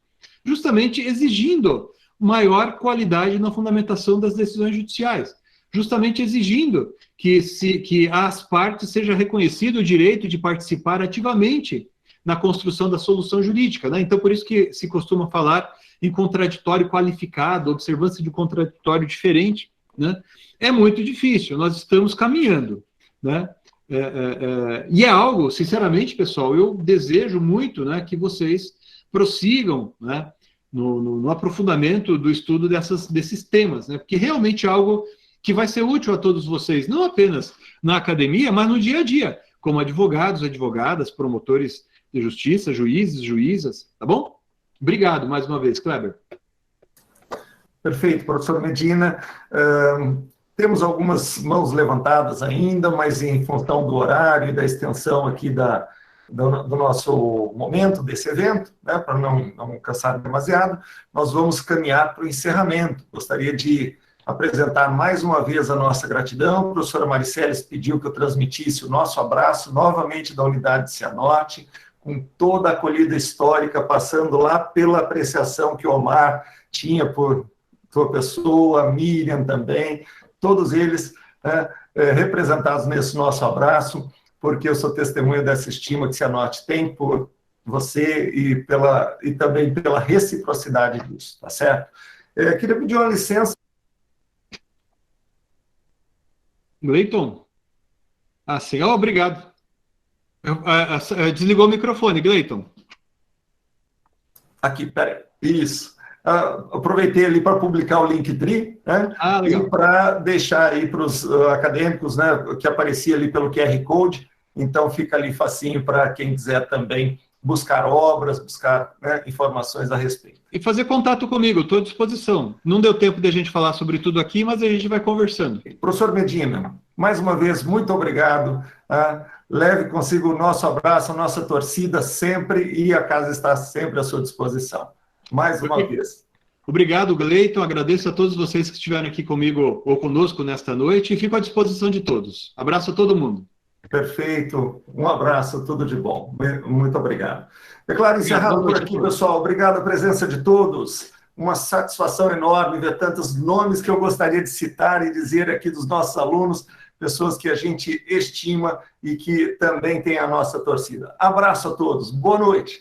Justamente exigindo maior qualidade na fundamentação das decisões judiciais, justamente exigindo que às partes seja reconhecido o direito de participar ativamente na construção da solução jurídica, né? Então, por isso que se costuma falar em contraditório qualificado, observância de contraditório diferente, né? É muito difícil, nós estamos caminhando, né? E é algo, sinceramente, pessoal, eu desejo muito, né, que vocês prossigam, né, no aprofundamento do estudo desses temas, né? Porque realmente é algo que vai ser útil a todos vocês, não apenas na academia, mas no dia a dia, como advogados, advogadas, promotores de justiça, juízes, juízas, tá bom? Obrigado mais uma vez, Kleber. Perfeito, professor Medina. Temos algumas mãos levantadas ainda, mas em função do horário e da extensão aqui do nosso momento, desse evento, né, para não cansar demasiado, nós vamos caminhar para o encerramento. Gostaria de apresentar mais uma vez a nossa gratidão. A professora Mariceles pediu que eu transmitisse o nosso abraço novamente da unidade de Cianorte, com toda a acolhida histórica, passando lá pela apreciação que o Omar tinha por sua pessoa, a Miriam também, todos eles representados nesse nosso abraço, porque eu sou testemunha dessa estima que Cianorte tem por você e também pela reciprocidade disso, tá certo? Queria pedir uma licença. Gleiton? Sim, obrigado. Desligou o microfone, Gleiton. Aqui, peraí. Isso. Aproveitei ali para publicar o Linktree, né? Legal. E para deixar aí para os acadêmicos, né, que aparecia ali pelo QR Code, então fica ali facinho para quem quiser também buscar obras, buscar, né, informações a respeito. E fazer contato comigo, estou à disposição. Não deu tempo de a gente falar sobre tudo aqui, mas a gente vai conversando. Professor Medina, mais uma vez, muito obrigado. Leve consigo o nosso abraço, a nossa torcida sempre, e a casa está sempre à sua disposição. Mais uma vez. Obrigado, Gleiton. Agradeço a todos vocês que estiveram aqui comigo ou conosco nesta noite e fico à disposição de todos. Abraço a todo mundo. Perfeito. Um abraço, tudo de bom. Muito obrigado. Declaro encerrado por aqui, pessoal. Obrigado a presença de todos. Uma satisfação enorme ver tantos nomes que eu gostaria de citar e dizer aqui dos nossos alunos, pessoas que a gente estima e que também tem a nossa torcida. Abraço a todos. Boa noite.